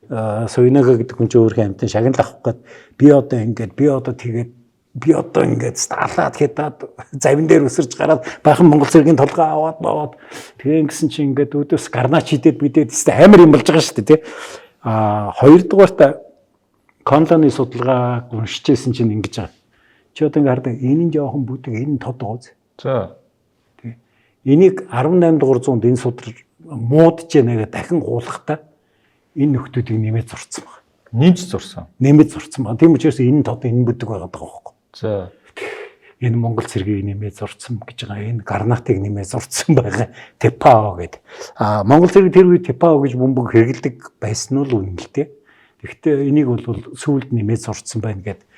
Соёнага гэдэг хүн чинь өөрхийн амьтан шагнал авах гээд би одоо ингээд стаалаад хятад завин дээр өсөрж гараад бахан Монгол цэргийн толгой аваад баваад тэгээ ингэсэн чинь ингээд өдөөс гарнаач хидэд бидээд амар юм болж байгаа шүү дээ тий. Хоёрдугаарт Конлоны судалгааг уншижсэн чинь ингэж байгаа. Чи одоо ингээд хардаг энэ нь жоохон бүдэг энэ тод ууз. За. Тий. Энийг 18600-д энэ судар муудж яанагаа дахин гуулахдаа энэ нөхдүүдийг нэмээд зурцсан байна. Нэмж зурсан. Нэмээд зурцсан байна. Тийм учраас энэ тод энэ бүдэг байгаа байхгүй. За. Энэ Монгол цэргийг нэмээд зурцсан гэж байгаа. Энэ гарнатыг нэмээд зурцсан байгаа. Тепао гэдэг. Монгол цэрэг тэр үед Тепао гэж бөмбөг хэрэгэлдэг байсан нь л үнэн л дээ. Тэгэхдээ энийг бол сүүлд нэмээд зурцсан байна гэдэг.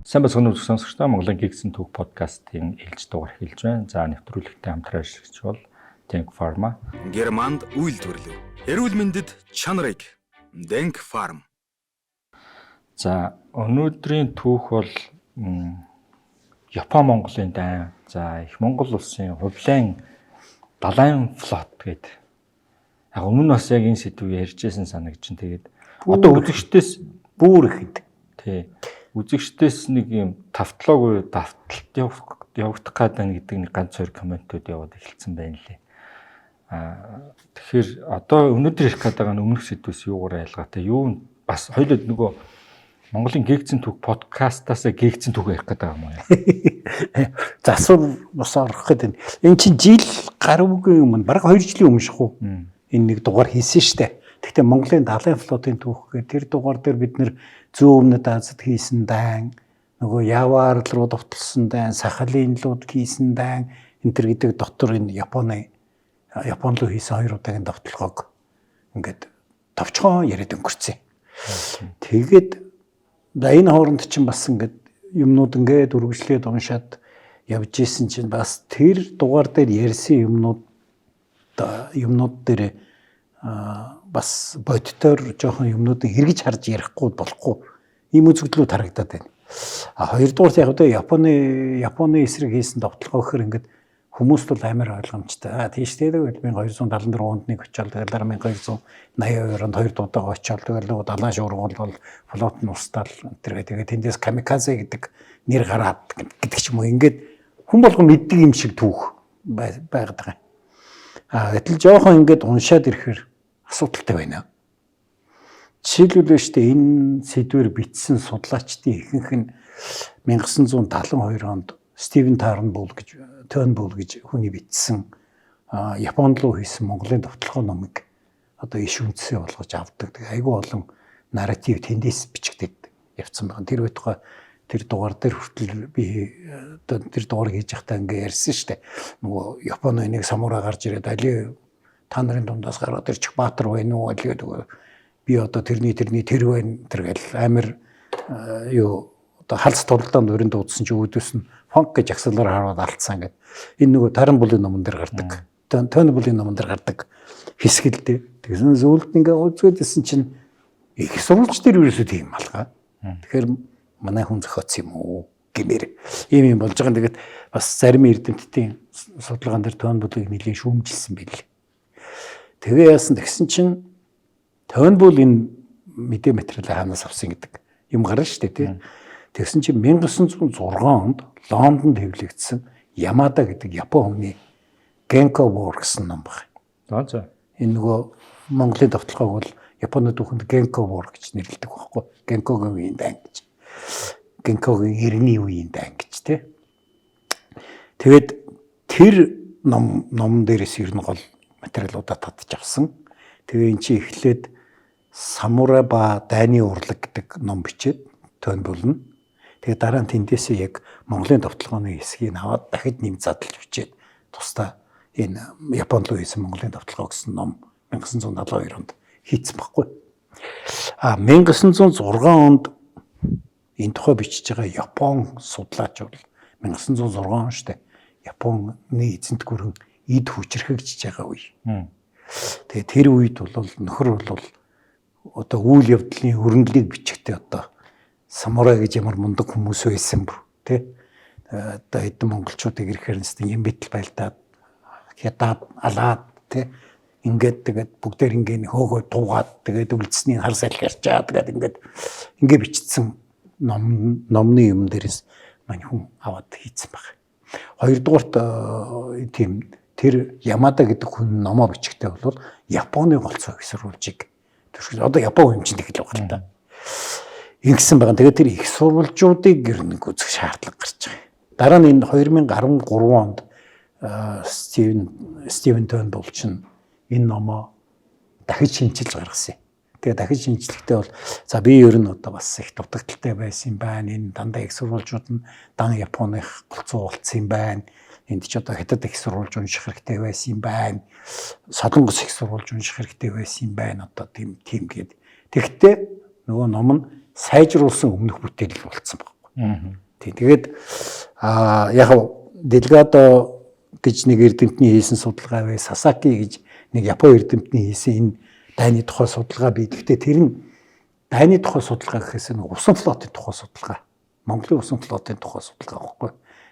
Сайн бацхан сонсогчдоо Монголын гигсэн түүх подкастын ээлж дугаар хэлж байна. За нэвтрүүлэгтээ хамтран ашиглаж бол Denk Pharma. Германд үйлдвэрлэв. Эрүүл мэндэд чанарыг Denk Pharm. За өнөөдрийн түүх бол Япон Монголын дайн. За их Монгол улсын хувлайн далайн флот гэдэг. Яг өмнө бас яг энэ сэдвийг ярьжсэн санагдчихэв. Тэгээд одоо үзэгчдээс Бүр ихэд. Тий. Үзэгчдээс нэг юм тавтлаагүй давталт явагдах гээд байна гэдэг нэг ганц хоёр комментүүд яваад эхэлсэн байна лээ. Тэгэхээр одоо өнөөдөр ирэх гээд байгаа өмнөх сэдвээс юугаар айлгаатай юу бас хоёул нөгөө Монголын гигцэн түүх подкастаас гигцэн түүх ярих гээд байгаа юм аа. За асуу бас орох гээд байна. Энд чинь жил гаруугүй юм. Бараг 2 жилийн өмнө шахуу. Энэ нэг дугаар хийсэн штэ. Гэхдээ Монголын далайн флотын түүх гэх тэр дугаар дээр бид нэр зүүн өмнөд Азад хийсэн дайн, нөгөө Яваар руу довтлсон дайн, Сахалин руу хийсэн дайн, энэ төр гэдэг дотор энэ Япон руу хийсэн 2 удаагийн довтлогоог ингээд товчхон яриад өнгөрцөө. Тэгээд энэ хооронд чинь бас ингээд юмнууд ингээд үргэлжлээд уншаад явж исэн чинь бас тэр дугаар дээр ярьсан юмнууд дээр бас бодтоор жоохон юмнуудыг хэрэгж харж ярихгүй болохгүй ийм үзэгдлүүд харагдаад байна. Хоёрдугаар яг одоо Японы эсрэг хийсэн довтлогоо гэхээр ингээд хүмүүст бол амар ойлгомжтой. Тийш тэгээд 1274 онд нэг очиод тэгээд 1282 онд 2 дуудаага очиод тэгээд нөгөө далайн шуургуул бол флот нь устдал тэгээд тэндээс камиказе гэдэг нэр гараад гэдэг ч юм уу ингээд хүн болгон мэддэг юм шиг түүх байгаад байгаа. Гэтэл жоохон ингээд уншаад ирэхээр асуудалтай байна. Жишээлбэл штэ энэ сэдвэр бичсэн судлаачдын ихэнх нь 1972 онд Стивен Тарнбул гэж хүний бичсэн Японд руу хийсэн Монголын довтлогоо номыг одоо иш үндсээ болгож авдаг. Айгүй олон нарратив тэндээс бичигдээд явцсан байна. Тэр байтугай тэр дугаар дээр хүртэл би тэр дугаар хийж байхдаа ингээ ярьсан штэ. Нөгөө Японы нэг самурай гарч ирээд али та нарын дундаас гараад ирчих баатар байна уу гэдэг. Би одоо тэрний тэр байна тэргээл амар юу одоо халс турлаанд өрөнд дуудсан чи өөдөөс нь фонк гэж акселаар хараад алдсан гэдэг. Энэ нөгөө Тарнбулын номон дээр гардаг. Тонбулын номон дээр гардаг хэсгэлтэй. Тэгсэн зөвлөлт ингээ үзүүлсэн чинь их сурвалж дээр ерөөсөө тийм алгаа. Тэгэхээр манай хүн зохиоц юм уу гэмээр ийм болж байгаа. Тэгээд бас зарим эрдэмтдийн судалгаан дээр Тонбулыг нэлийн шүүмжилсэн байл. Тэгээ яасан тэгсэн чинь Тонбул энэ мэдээ материалыг хаанаас авсан гэдэг юм гарна шүү дээ тий. Тэгсэн чинь 1906 онд Лондонд хэвлэгдсэн Ямада гэдэг Япон хүний Genko War гэсэн ном байна. За. Энэ нөгөө Монголын довтлогоог бол Японы түүхэнд Genko War гэж нэрлэдэг байхгүй. Genkoгийн үеийн дайн гэж. Genkoгийн 90-ийн үеийн дайн гэж тий. Тэгээд тэр ном дээрээс ер нь гол материалуудаа татж авсан. Тэгээ эн чинь эхлээд Самурай ба дайны урлаг гэдэг ном бичээд Тонбул нь. Тэгээ дараа нь тэндээсээ яг Монголын довтлогооны хэсгийг аваад дахид нэм задлж бичээд тусдаа энэ Японд руу хийсэн Монголын довтлогоо гэсэн ном 1972 онд хийцэн баггүй. 1906 онд энэ тухай бичиж байгаа Япон судлаач бол 1906 он штэ Японы эзэнт гүрэн эд хүчрхэгжиж байгаа үе. Тэгээ тэр үед бол нөхөр бол одоо үйл явдлын өрнөлийг бичихтэй одоо самурай гэж ямар мундаг хүмүүс байсан бүр тий. Одоо эдэн монголчуудыг ирэхээр нэстэн юм битэл байлдаад хятад алаад тий. Ингээд тэгээд бүгдээр ингээд хөөгөө туугаад тэгээд үлдсэний хар салхи ярьчаа тэгээд ингээд бичсэн номны юм дээрээс мань хүн аваад хийцэн баг. Хоёрдугаарт тийм тэр Ямада гэдэг хүн номоо бичихтэй бол Японы голцоо их сурвалжийг төршил одоо Япон хэмжээнд эхэлж байгаа л да. Ингэсэн байгаа. Тэгээд тэр их сурвалжуудыг гэрнэг үзэх шаардлага гарч байгаа. Дараа нь энэ 2013 онд Стивен Тойнбол чинь энэ номоо дахиж шинжилж гаргасан юм. Тэгээ дахиж шинжилгэхдээ бол за би ер нь одоо бас их дутагдaltaй байсан юм байна. Энэ дандаа их сурвалжууд нь дан Японых голцоо болцсон юм байна. Энд ч одоо хятад их сурвалж унших хэрэгтэй байсан юм байна. Солонгос их сурвалж унших хэрэгтэй байсан юм байна. Одоо тийм гээд. Тэгэхдээ нөгөө ном нь сайжруулсан өмнөх бүтээл болцсон байхгүй. Тэгээд яг Делгадо гэж нэг эрдэмтний хийсэн судалгаа бай, Сасаки гэж нэг Япон эрдэмтний хийсэн энэ дайны тухай судалгаа бий. Гэхдээ тэр нь дайны тухай судалгаа гэхээс нэг усан флотын тухай судалгаа. Монголын усан флотын тухай судалгаа байхгүй.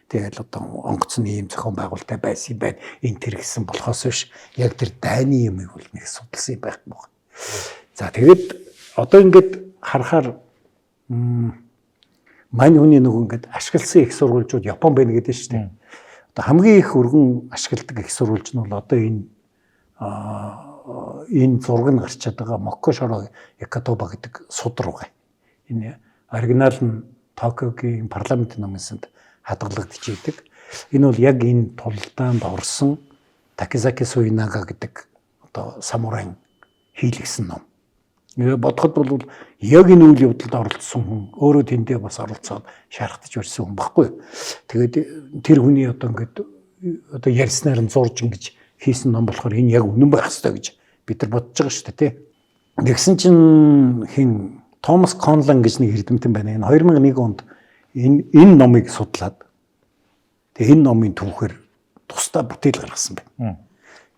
Тэгээд одоо онгоцны ийм зохион байгуулалттай байсан юм байна. Энэ тэр гэсэн болохоос биш яг тэр дайны юм бол нэг судалсан юм байх байна. За тэгээд одоо ингээд харахаар мань хүний нэг ингээд ашигласан их сурвалжууд Япон байна гэдэг шүү дээ. Одоо хамгийн их өргөн ашигладаг их сурвалж нь бол одоо энэ зураг нь гарч чаддаг Моккошоро Якатоба гэдэг суд руугаа. Энэ оригинал нь Токиогийн парламентын номынсанд хадгалагдж идэг. Энэ бол яг энэ тулдаанд орсон Такизаки Суинага гэдэг одоо самурайн хийлгсэн ном. Бодоход бол яг энэ үйл явдалд оролцсон хүн өөрөө тэндээ бас оролцоод шархтаж ирсэн хүн баггүй. Тэгээд тэр хүний одоо ингээд одоо ярьснаар нь зурж ингэж хийсэн ном болохоор энэ яг үнэн байх ёстой гэж бид нар бодож байгаа шүү дээ тий. Тэгсэн чинь хин Томас Конлан гэж нэг эрдэмтэн байна. Энэ 2001 онд энэ номыг судлаад тэгээ энэ номын түүхээр тусдаа бүтээл гаргасан байна.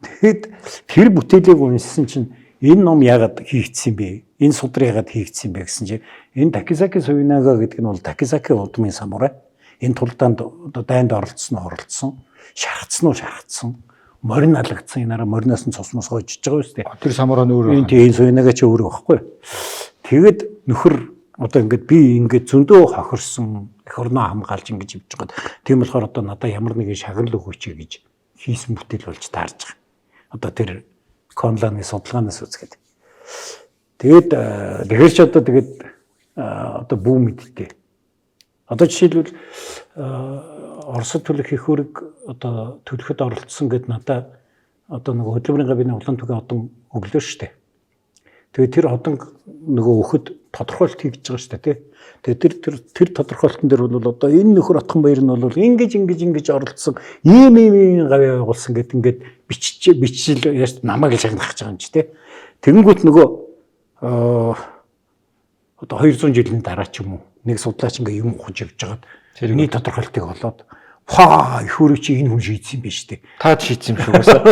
Тэгэхэд тэр бүтээлийг уншсан чинь энэ ном яагаад хийгдсэн бэ? Энэ судар яагаад хийгдсэн бэ гэсэн чинь энэ Такизаки Суинага гэдэг нь бол Такизаки удмын самурай. Энэ тулдаанд одоо дайнд оролцсон, шархацсан, морин алгадсан, энаараа мориноос нь цусмос гойж байгаа үстэй. Тэр самурай нь өөрөө энэ тийм Суинага ч өөрөө байхгүй. Тэгэд нөхөр одоо ингээд би ингээд зөндөө хохирсон, эх орноо хамгаалж ингэж явж байгаа. Тийм болохоор одоо надад ямар нэгэн шагнал өгөөч гэж хийсэн бүтээл болж таарж байгаа. Одоо тэр Конланы судалгаанаас үзгээд. Тэгээд тэгэхээр ч одоо тэгээд одоо бүү мэдтэй. Одоо жишээлбэл Оросд төлөх их хөрөг одоо төлөхөд оролцсон гэд надад одоо нэг хөдөлмөрийн гавьяаны улаан түгээн одон өглөө штэ. Тэгээд тэр одон нөгөө өхөд тодорхойлт хийж байгаа штэ тий. Тэгээд тэр тодорхойлтон дээр бол одоо энэ нөхөр отхон баяр нь бол ингэж оролцсон ийм гавьяа байгуулсан гэд ингээд бичил яаж намайг шагнах гэж байгаа юм чи тий. Тэгэнгүүт нөгөө одоо 200 жилийн дараа ч юм уу нэг судлаач ингээ юм ухаж явж байгаад тэрний тодорхойлтыг олоод их хөрөг чи энэ хүн шийдсэн юм биш үү? Та шийдсэн юм шүү уусаа.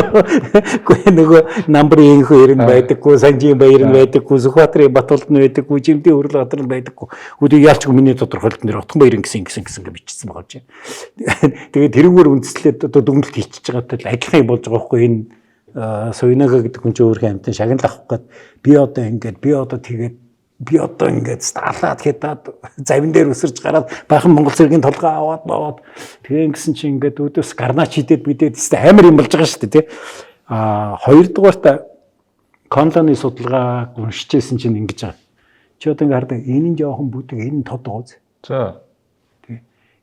Гэхдээ нөгөө намбрын хоёр нь байдаггүй, санжийн баяр нь байдаггүй, Сүхбаатарын Батулд нь байдаггүй, Жимдийн Өрлөгадар нь байдаггүй. Үүдээ яалч миний тодорхойлолтын дээр отхон баяр гэсэн гэж бичсэн байгаа чи. Тэгээд тэрүүгээр үндэслээд одоо дүгнэлт хийчихэж байгаатай л адилхан юм болж байгаа байхгүй энэ Суинага гэдэг хүн чинь өөрхийн амтын шагнал авах гээд би одоо ингээд старлаад хятад завин дээр өсөрж гараад баахан Монгол цэргийн толгой аваад бовоод тэгээ ингэсэн чинь ингээд өдөөс гарнаач хидэд бидээд амар юм болж байгаа шүү дээ тий. Хоёрдугаарт Конланы судалгааг уншижсэн чинь ингэж байгаа. Чи одоо ингээд хардаг энэ нь жоохон бүдэг энэ тод ууз. За. Тий.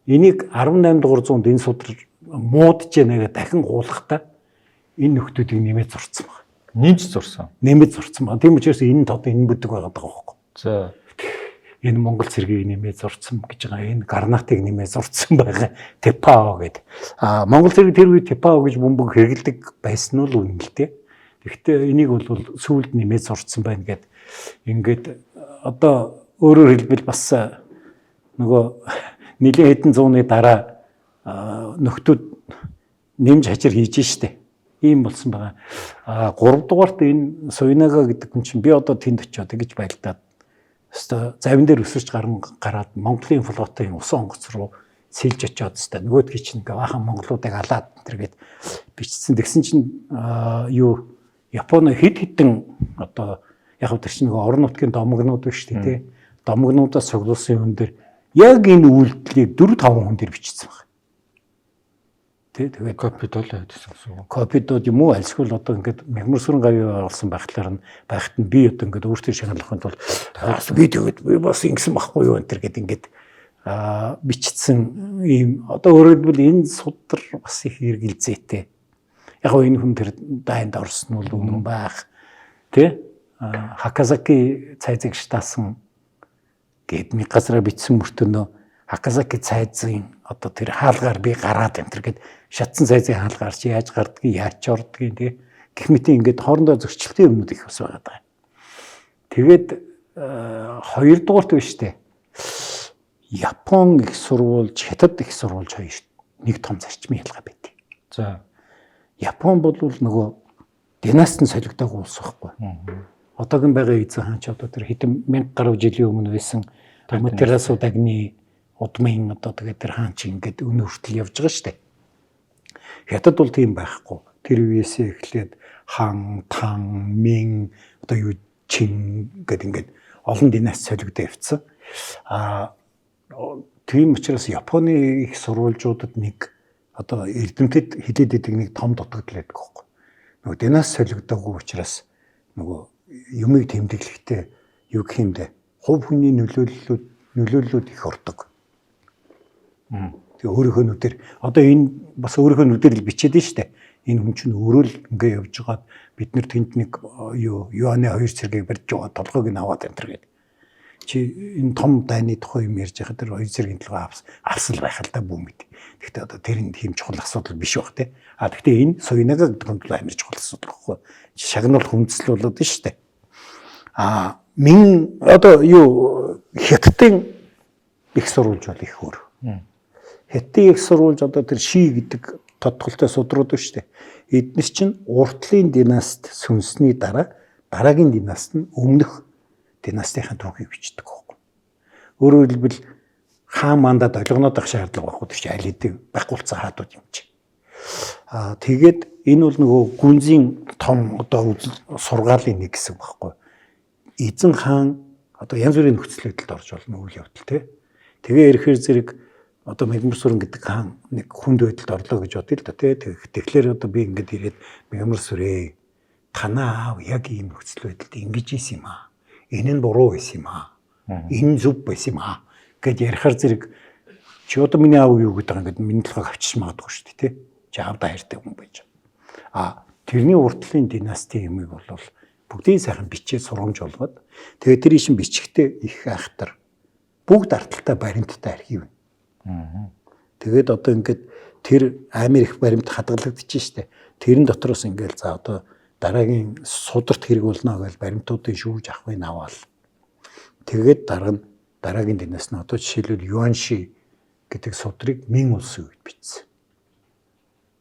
Энийг 18300-д энэ судар муудж яанаага дахин гуулахдаа энэ нөхдүүдийг нэмээд зурцсан байна. Нэмж зурсан. Нэмээд зурцсан байна. Тийм учраас энэ тод энэ бүдэг байгаад байгаа байхгүй. За. Энэ Монгол цэргийг нэмээд зурцсан гэж байгаа. Энэ гарнатыг нэмээд зурцсан байгаа. Тепао гэдэг. Монгол цэрэг тэр үед Тепао гэж бөмбөг хэрэгэлдэг байсан нь үнэн л дээ. Гэхдээ энийг бол сүүлд нэмээд зурцсан байна гэд. Ингээд одоо өөрөөр хэлбэл бас нөгөө нэлээд хэдэн зууны дараа нөхдүүд нэмж хажир хийж штэ. Ийм болсон байгаа. 3 дугаарт энэ Суйнага гэдэг хүн чинь би одоо тэнд очиод тэгж байлдаад өстой завин дээр өсөрч гараад Монголын флотын усан онгоц руу сэлж очиод өстой нөгөөдгий чинь ингээ бахан монголуудыг алаад тэргээд бичсэн. Тэгсэн чинь юу Японы хэд хэдэн одоо яг тэр чинь нөгөө орон нутгийн домогнууд биш тий. Домогнуудаас цуглуулсан юм дээр яг энэ үйлдэлийг 4-5 хүн дээр бичсэн байна. Тэгээд копид бол байсан гэсэн. Копидод юм уу альсгүй одоо ингээд мягмар сүрэн гавь олсон байхлаар байхад нь би одоо ингээд өөртөө шаналхын тулд би тэгээд би бас ингэсэн байхгүй юу энэ гэдэг ингээд бичсэн ийм одоо өөрөөр хэлбэл энэ судар бас их эргэлзээтэй. Яг энэ хүн тэр дайнд орсон бол үнэн байх. Тэ Хакасаки цайзыг штаасан гэд нэг газараа бичсэн мөртөнөө Хакасаки цайзын одоо тэр хаалгаар би гараад энэ төр гэд шатсан цайзын хаалгаар чи яаж гардгийг яаж ордгийг тий гэх мэт ингээд хоорондоо зөрчилтэй юмнууд их бас байгаа даа. Тэгээд 2 дугаарт биш үү? Япон их сурвуулж, Хятад их сурвуулж хоёр нэг том зарчмын ялгаа байдаг. За Япон бол нөгөө династийн солигдоогүй улс байхгүй. Одоогийн байгаа эзэн хаан ч одоо тэр хэдэн 1000 гаруй жилийн өмнө байсан Аматерасу дагны удмын одоо тэгээд тэр хаан чи ингээд өнөө хүртэл явж байгаа шүү дээ. Хятад бол тийм байхгүй. Тэр үеэсээ эхлээд хан, тан, мин одоо юу чин гэдэг ингээд олон династ солигдоо явцсан. Тийм учраас Японы их сурвалжуудад нэг одоо эрдэмтэд хилээд идэг нэг том дутагдал байдаг байхгүй. Нөгөө династ солигдоогүй учраас нөгөө юмыг тэмдэглэхдээ юу гэх юм бэ? Хувь хүний нөлөөллүүд их ордог. Тэгээ өөрийнхөө нүдээр одоо энэ бас өөрийнхөө нүдээр л бичээд нь штэ. Энэ хүн чинь өөрөө л ингээ явж байгаад бид нар тэнд нэг юаны 2 цэргийг барьж байгаа толгойг нь аваад энэ төр гэдэг. Чи энэ том дайны тухай юм ярьж байхад тэр 2 цэргийн толгой авсан л байх л да бүү мэд. Гэхдээ одоо тэр энэ хэм чухал асуудал биш баг те. Гэхдээ энэ Суйнага гэдэг нь бол амар чухал асуудал байхгүй. Шагнал хүндэслэл болоод нь штэ. Мин одоо юу Хятадын их сурвалж бол их өөр. Хятадын их сурвалж одоо тэр Ши гэдэг тодголтой судрууд биш үү? Эднес чинь уртлын династ сүнсний дараа дараагийн династ нь өмнөх династийн түүхийг бичдэг байхгүй. Өөрөөр хэлбэл хаан мандад олгоноод авах шаардлага байхгүй тийм аль хэдийн байхгүй хаадууд юм чи. Тэгээд энэ бол нөгөө гүнзийн том одоо сургаалын нэг хэсэг байхгүй. Эзэн хаан одоо янз бүрийн нөхцөл байдалд орж болно үйл явдал тий. Тэгээ ирэхээр зэрэг одоо Мягмар сүрэн гэдэг хаан нэг хүнд байдалд орлоо гэж бодъё л да тий. Тэгэхээр одоо би ингээд ирээд Мягмар сүрээ танаа аав яг ийм нөхцөл байдалд ингэж ийсэн юм аа. Энэ нь буруу байсан юм аа. Энэ зөв байсан юм аа гэд ярихаар зэрэг чи одоо миний аав юу гэдэг ингээд миний толгойг авчиж магадгүй шүү дээ тий. Чи аавдаа хайртай хүн байж. Тэрний уртлын династийн юмыг бол бүгдийн сайхан бичээд сурамж болгоод тэгээд тэр ишин бичихтэй их айхтар бүгд арталтай баримттай архив. Тэгээд одоо ингээд тэр амар их баримт хадгалагдчихжээ штэ. Тэрэн дотроос ингээд за одоо дараагийн сударт хэрэг болно гэж баримтуудыг шүүж авахыг аваал. Тэгээд дараагийн динас нь одоо жишээлбэл Юанши гэдэг судрыг Мин улсын үед бичсэн.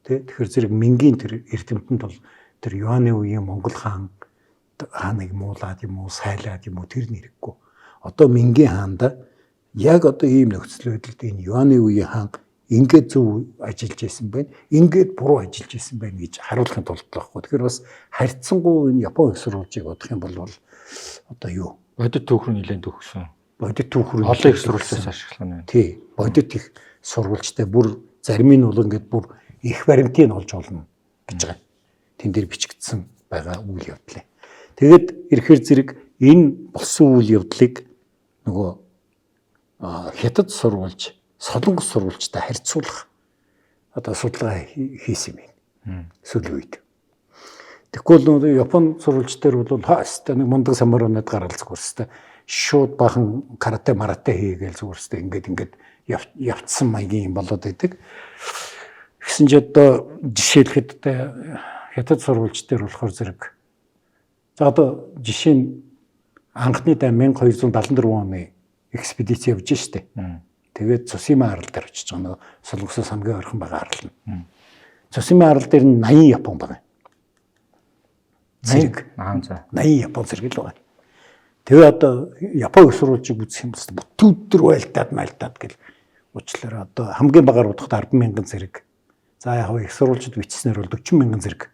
Тэгэхээр зэрэг Мингийн тэр эрдэмтэнд бол тэр Юаны үеийн Монгол хааныг муулаад юм уу, сайлаад юм уу тэр нэрэггүй. Одоо Мингийн хаанда яг одоо ийм нөхцөл байдалд энэ Юаны үеийн хаан ингээд зөв ажиллаж исэн байна, ингээд буруу ажиллаж исэн байна гэж харуулахын тулд байхгүй. Тэгэхээр бас харьцангуй энэ Япон их сурвалжийг бодох юм бол одоо юу? Бодит түүх рүү нэлээд төгсөн. Бодит түүх рүү олон их сурвалжаас ашиглана. Тий, бодит их сурвалжтай бүр зарим нь бол ингээд бүр их баримтыг олж олно гэж байгаа. Тэн дээр бичигдсэн байгаа үйл явдлаа. Тэгэд ирэхээр зэрэг энэ болсон үйл явдлыг нөгөө Хятад сурвалж, Солонгос сурвалжтай харьцуулах одоо судалгаа хийсэн юм байна. Сүүлийн үед. Тэгвэл нөгөө Япон сурвалж дээр бол хаастаа нэг мундаг самуранад гаралцах үрстэй шууд бахан карате марате хийгээл зүгээрстэй ингээд явцсан маягийн юм болоод байдаг. Гэсэн ч одоо жишээлхэд Хятад сурвалж дээр болохоор зэрэг за одоо жишээ нь анхны дай 1274 оны экспедиц явж штэ. Тэгээд Цусима арал дээр очиж байгаа нөгөө Солонгосоос хамгийн ойрхон байгаа арал нь. Цусима арал дээр нь 80 Япон байгаа. зэрэг. За. 80 Япон зэрэг л байгаа. Тэгээ одоо Япон их сурвалжийг үзэх юм бол бүтэн өдөр майлтаад гэл уучлаарай одоо хамгийн багаар удахад 10,000 зэрэг. За яг их сурвалжид бичснээр бол 40,000 зэрэг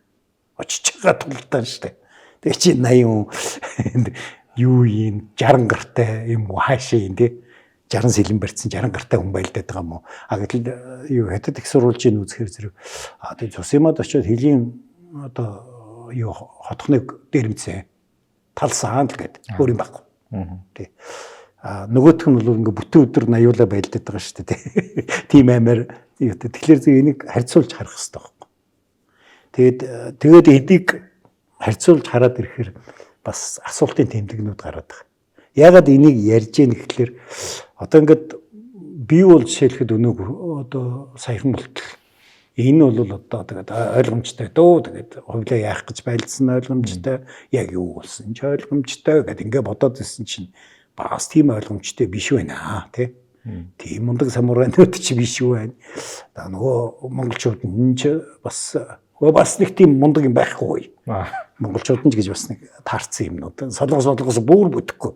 очиж байгаа тулдаа штэ. Тэгээ чи 80 юу юм 60 гартай юм уу хаашаа юм те 60 сэлэн барьсан 60 гартай хүн байлдаад байгаа юм уу? А гэтэл юу хятад их сурвалжийг үзэхээр зэрэг тэгээ цус юмад очиод хэлийн одоо юу хотхныг дээрэмцээ талсан л гэдэг өөр юм байхгүй. Тий. Нөгөөх нь бол ингээ бүтэн өдөр аюулаа байлдаад байгаа шүү дээ. Тийм аймаар юу гэдэг. Тэгэхээр зөв энийг харьцуулж харах хэрэгтэй байхгүй. Тэгээд эдийг харьцуулж хараад ирэхээр бас асуултын тэмдэгнүүд гараад байгаа. Яагаад энийг ярьж яах гэхээр одоо ингээд би бол жишээлхэд өнөөг одоо саяхан болтол энэ бол одоо тэгээд ойлгомжтой дөө тэгээд хувлаа яах гэж байлдсан ойлгомжтой яг юу болсон ч ойлгомжтой гэдэг ингээ бодоод ирсэн чинь бас тийм ойлгомжтой биш байна тий. Тийм мундаг самурайнууд ч биш байна. Одоо нөгөө монголчууд нь ч бас нэг тийм мундаг юм байхгүй. Монголчууд нь ч гэж бас нэг таарсан юмнууд. Солонгос бүр бүтэхгүй.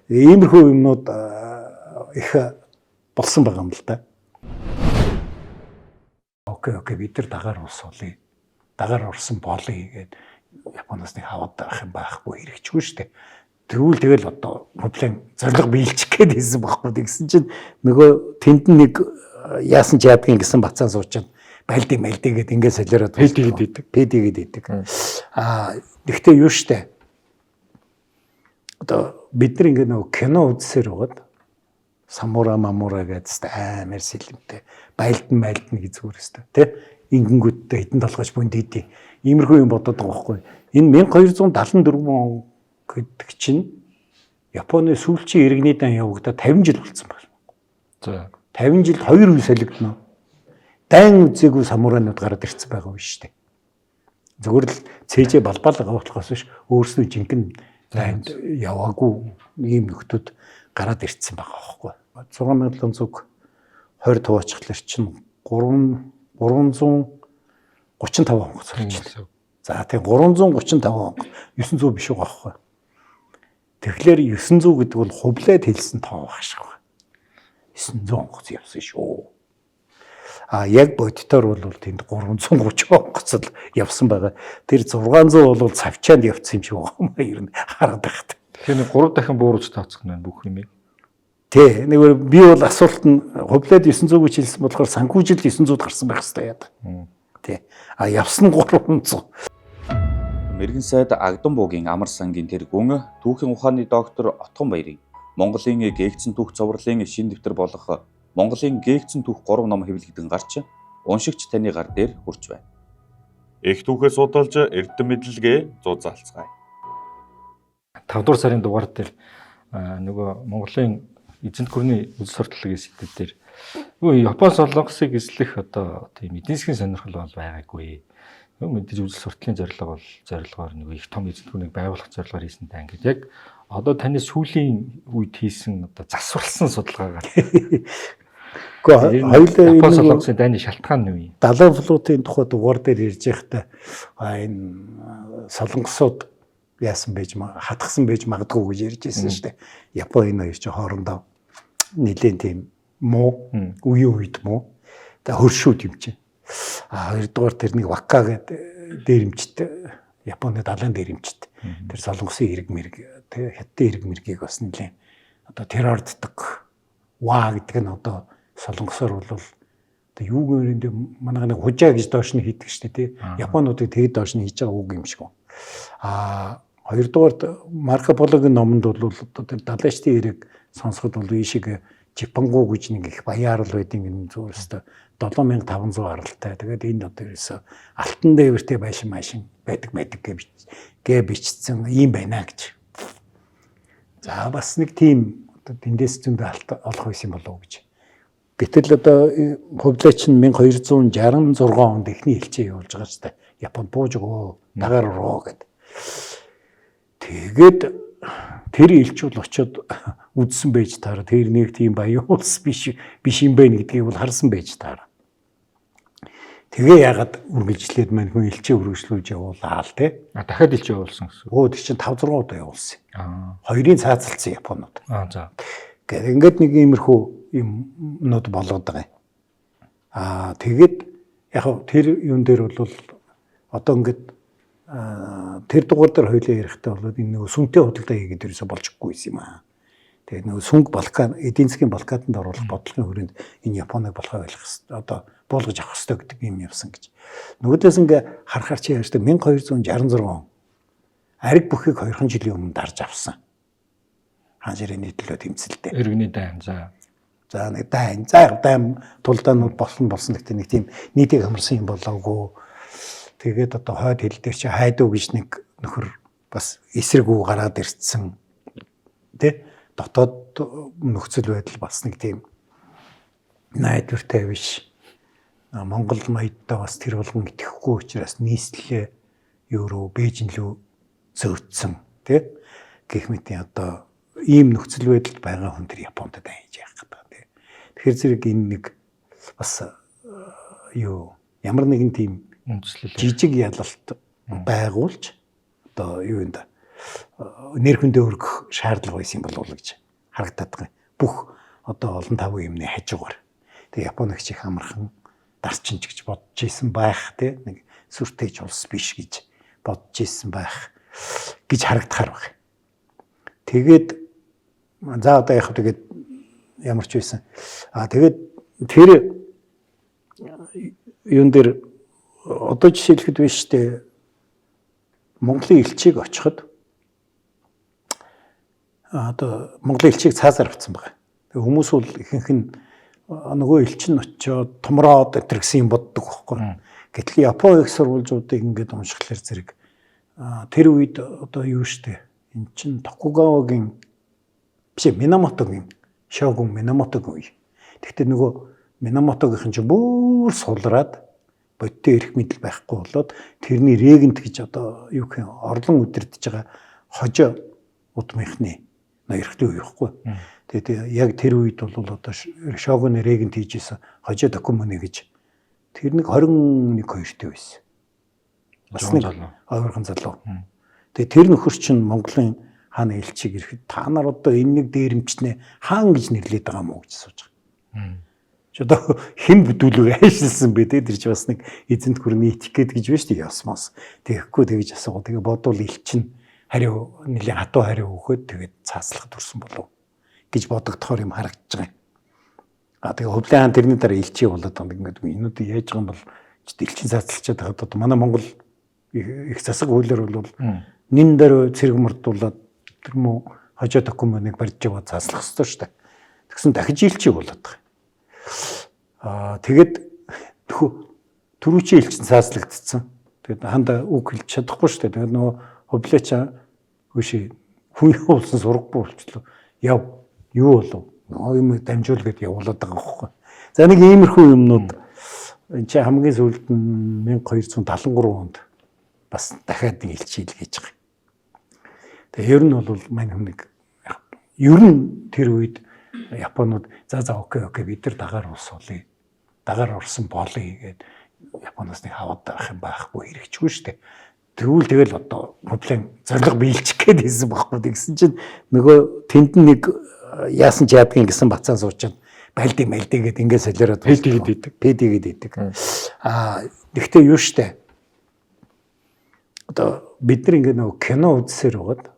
Иймэрхүү юмнууд их болсон байгаа юм л да. Окей бид нар дагаар ус олъё. Дагаар орсон болъё гэдэг Японоос нэг хаваад байх юм байхгүй хэрэгжгүй шүү дээ. Тэгвэл тэгэл одоо проблем зориг биелчих гээд хэлсэн байхгүй гэсэн чинь нөгөө тэнд нэг яасан ч яадгийн гэсэн бацаан суучаад байлдыг гэдэг ингээд солиороод пэдигээд идэг. Гэхдээ юу штэ. Одоо бид нар ингээд нөгөө кино үзсээр байгаад самура гэдэгт амар сэлэмтэй байлдан гэж зүгээр өстой тий ингэнгүүтээ хэдэн толгойч бүнд идэв иймэрхүү юм бодоод байгаа байхгүй энэ 1274 он гэдэг чинь Японы сүүлчийн иргэний дан явагдаад 50 жил болсон байна. За 50 жил 2 үе солигдно. Дан үзээгүй самурайнууд гараад ирсэн байгаа юм шүү дээ. Зүгээр л цээжээ балбал байгаа болохоос биш өөрснөө жинхэнэ дайнд яваагүй ийм нөхдүүд гараад ирсэн байгаа байхгүй. 6720 туваачлаар чинь 335 он зорчихлоо. За тийм 335 он 900 биш байгаа байхгүй. Тэгэхээр 900 гэдэг бол хувлаад хэлсэн тоо багш байгаа. 900 онгоц явсан шүү. Яг бодитоор бол тэнд 330 онгоц л явсан байгаа. Тэр 600 бол цавчаанд явсан юм шиг байгаа юм ер нь хараад байхад. Тэгэхээр 3 дахин буурж тооцох нь бүх юм. Тий, нэг би бол асуулт нь хувлаад 900 гэж хэлсэн болохоор санхүүжилт 900 гарсан байх хэрэгтэй яа. Тий. Явсан 300. Мэргэн сайд Агдам буугийн амар сангийн тэргүүн түүхийн ухааны доктор Отгон Баярыг Монголын гээгцэн түүх цовруулын шин дэвтэр болох Монголын гээгцэн түүх 3 ном хэвлэгдэн гарч уншигч таны гар дээр хүрч байна. Их түүхээ судалж эрдэм мэдлэгээ зузаалцгаая. 5 дугаар сарын дугаар дээр нөгөө Монголын эзэнт гүрний үзэл сурталчилгааны сэдвээр дээр Япон солонгосыг эзлэх одоо тийм эдийн засгийн сонирхол бол байгаагүй. Мэдээж үзэл сурталчилгааны зорилгоор нэг их том эзэнт гүрнийг байгуулах зорилгоор хийсэнтэй ингээд яг одоо таны сүүлийн үед хийсэн одоо засварлсан судалгаагаар хоёулаа Япон солонгосын дайны шалтгаан нь юу юм? Далайн флотын тухай дугаар дээр ярьж байхдаа энэ солонгосууд яасан байж хатгсан байж магадгүй гэж ярьж байсан шүү дээ. Япон энэ хоёр ч хоорондоо нэлээд тийм муу үеийн үед муу. Тэгээ хөршүүд юм чинь. Хоёрдугаар тэрнийг вака гэдэг дээрэмчтэй Японы далайн дээрэмчтэй. Тэр солонгосын эрг мэрэг тэгээ хятадын эрг мэргийг бас нэлээд одоо террорддаг. Ва гэдэг нь одоо солонгосоор бол одоо юу гэмэрэндээ манай нэг хужаа гэж доош нь хийдэг шүү дээ тий. Японуудыг тэгээд доош нь хийж байгаа үг юм шиг үү. Хоёрдугаар Марко Пологийн номонд бол одоо тэр далайчдын эрэг сонсоход бол ийшиг Жипангу гэж нэг их баяр л байдیں۔ Энэ зүгээрээ 7500 аралтай. Тэгээд энэ одоо ерөөсө алтан дээвэртэй байшин байдаг гэ бичсэн юм байна гэж. За бас нэг тийм одоо тэндээс зөндөө алт олох байсан болов уу гэж. Гэтэл одоо хувьлаач нь 1266 онд эхний хэлцээ явуулж байгаа ч та Японд бууж өгөө дагаар руу гэдэг. Тэгээд тэр элчүүл очиод үдсэн байж таараа тэр нэг тийм баян улс биш юм байна гэдгийг бол харсан байж таараа. Тэгээ ягаад үргэлжлээд мань хүн элчээ үргэлжлүүлж явуулаа л те. Дахиад илж явуулсан гэсэн. Өө тэр чинь 5 6 удаа явуулсан. Аа. Хоёрын цаацалцсан Японууд. За. Ингээд нэг иймэрхүү юмнууд болоод байгаа юм. Тэгээд яг тэр юун дээр бол одоо ингээд тэр дугаар дээр хоёлаа ярихдаа бол энэ нөгөө сүнтэй худалдаа хийгээд ерөөсө болчихгүй юм аа. Тэгээд нөгөө сүнг Балкан, эдийн засгийн Балкатанд оруулах бодлогын хүрээнд энэ Японыг болохоо ойлгох хэрэгтэй. Одоо буулгаж авах хэрэгтэй гэдэг юм явсан гэж. Нөгөөдөөс ингээ харахаар чи яаж тэ 1266 он ариг бүхийг 2хан жилийн өмнө дарж авсан. Хаан ширээний төлөө тэмцэлтэй. Иргэний дайн. За нэг дайн. За дайн тулдаанууд болсон гэхдээ нэг тийм нийтийг хамарсан юм болоогүй. Тэгээд одоо хойд хил дээр чи хайдуу гэж нэг нөхөр бас эсрэгүү гараад ирцэн. Тэ? Дотоод нөхцөл байдал бас нэг тийм найдвартай биш. Монгол маягтай бас тэр болгон итгэхгүй учраас нийслэлээ евро Бээжин рүү зөөцсөн тий гэх мэт одоо ийм нөхцөл байдалд байгаа хүн тэр Японд дайж яах гэдэг тий. Тэгэхээр зэрэг энэ нэг бас ямар нэгэн тийм жижиг ялалт байгуулж одоо юу юм да нэр хүндээ өргөх шаардлага байсан болов уу гэж харагдаад байгаа. Бүх одоо олон таван юмны хажуугаар. Тэгээ Японоч их амархан дарчинч гэж бодож исэн байх тий нэг сүртэйч улс биш гэж бодож исэн байх гэж харагдахаар байна. Тэгээд за одоо яг тэгээд ямар ч байсан. Тэгээд тэр юун дээр одоо жишээлхэд биш дээ Монголын элчийг очиход одоо Монголын элчийг цаазаар авсан байгаа. Тэгээ хүмүүс бол ихэнх нь нөгөө элч нь очиод томроод өтер гэсэн юм боддог байхгүй. Гэтэл Япон их сурвалжуудыг ингээд уншихлаар зэрэг тэр үед одоо юу штэ эн чин Токугавагийн биш Минамотогийн шогун Минамотогийн үе. Тэгтээ нөгөө Минамотогийнхэн чинь бүр сулраад бодтой эрх мэдэл байхгүй болоод тэрний регент гэж одоо юу гэх юм орлон үдирдэж байгаа хожоо удмынхны эрхлээ үе байхгүй. Тэгээд яг тэр үед бол одоо шогуны регент хийжсэн хожоо документ гэж тэр нэг 21 2-тэй байсан. Бас нэг ойрхон залуу. Тэгээд тэр нөхөр чинь Монголын хааны элчийг ирэхэд та нар одоо энэ нэг дээрэмчнээ хаан гэж нэрлээд байгаа мó гэж сууж байгаа. Ч одоо хэн бүдүүлэг айшилсан бэ те тэр чи бас нэг эзэнт гүрний этикет гэж байна шүү дээ ясмаас. Тэгэхгүй тэгж асуугаа. Тэгээ бодвол элч нь хариу нэлийн хатуу хариу өгөхөд тэгээд цааслах төрсөн болов гэж бодогдохоор юм харагдаж байгаа юм. Тэгээ Хөвлийн хаан тэрний дараа элчий болоод байгаа ингээд энүүд яаж байгаа юм бол элчин цаацлчаад байгаа. Одоо манай Монгол их засаг хуулиар бол нин дээр цэрэг мөрдуулаад тэр мө хожоо документыг барьж яваад цааслах хэрэгтэй шүү дээ. Тэгсэн дахиж элчий болоод байгаа. Тэгээд түрүүчийн элчин цааслагдсан. Тэгээд ханда үг хэлж чадахгүй шүү дээ. Тэгээд нөгөө Хөвлөча хөөши хүн явуулсан сургахгүй болчихлоо. Яв юу болов? Нөгөө юм дамжуулгээд явуулаад байгаа байхгүй. За нэг иймэрхүү юмнууд энэ чи хамгийн сүүлд нь 1273 онд бас дахиад нэг элчий илгээж байгаа. Тэгээ ер нь бол мань хүнийг ер нь тэр үед Японууд за окей бид нар дагаар улс болъё. Дагаар орсон болъё гэдэг Японоос нэг аваад байх юм байхгүй хэрэгжгүй шүү дээ. Тэгвэл тэгэл одоо проблем зориг биелчих гээд хэлсэн байхгүй. Тэгсэн чинь нөгөө тэнд нэг яасан ч яадгийн гэсэн бацаа суучаад байлди гэдэг ингээд солиороод пэдигээд идэг. Тэгтээ юу штэ. Одоо бид нар ингээд нөгөө кино үзсээр байгаад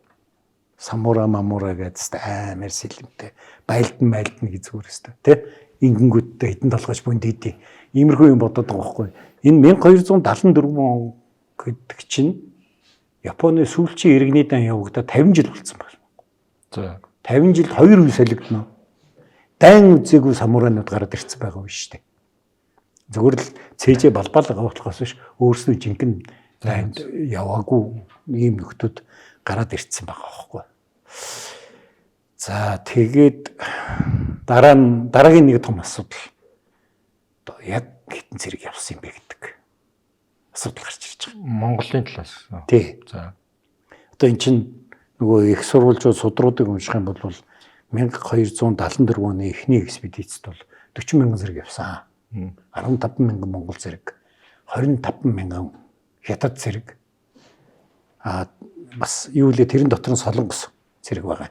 самура мамура гэдэгт амар сэлэмтэй байлдан гэж зүгээр өстэй тий ингэнгүүтээ хитэн толгойч бүнд идэв. Иймэрхүү юм бодоод байгаа байхгүй. Энэ 1274 он гэдэг чинь Японы сүүлчийн иргэний дан явагдаад 50 жил болсон байна. За 50 жилд 2 үе солигдно. Дан үзээгүй самуранууд гараад ирсэн байгаа юм шүү дээ. Зүгээр л цээжээ балбал байгаа болохоос биш өөрснөө жинхэнэ дайнд яваагүй ийм нөхдүүд гараад ирсэн байгаа байхгүй. За тэгээд дараагийн нэг том асуудал одоо яг хитэн зэрэг явсан юм бэ гэдэг асуудал гарч ирж байгаа. Монголын талаас. Тий. За. Одоо эн чинь нөгөө их сурвалжууд судруудыг унших юм бол 1274 оны эхний экспедицид бол 40,000 зэрэг явсан. 15,000 монгол зэрэг 25 мянган хятад цэрэг. Бас юу лээ тэрэн дотор нь солонгос цэрэг байгаа.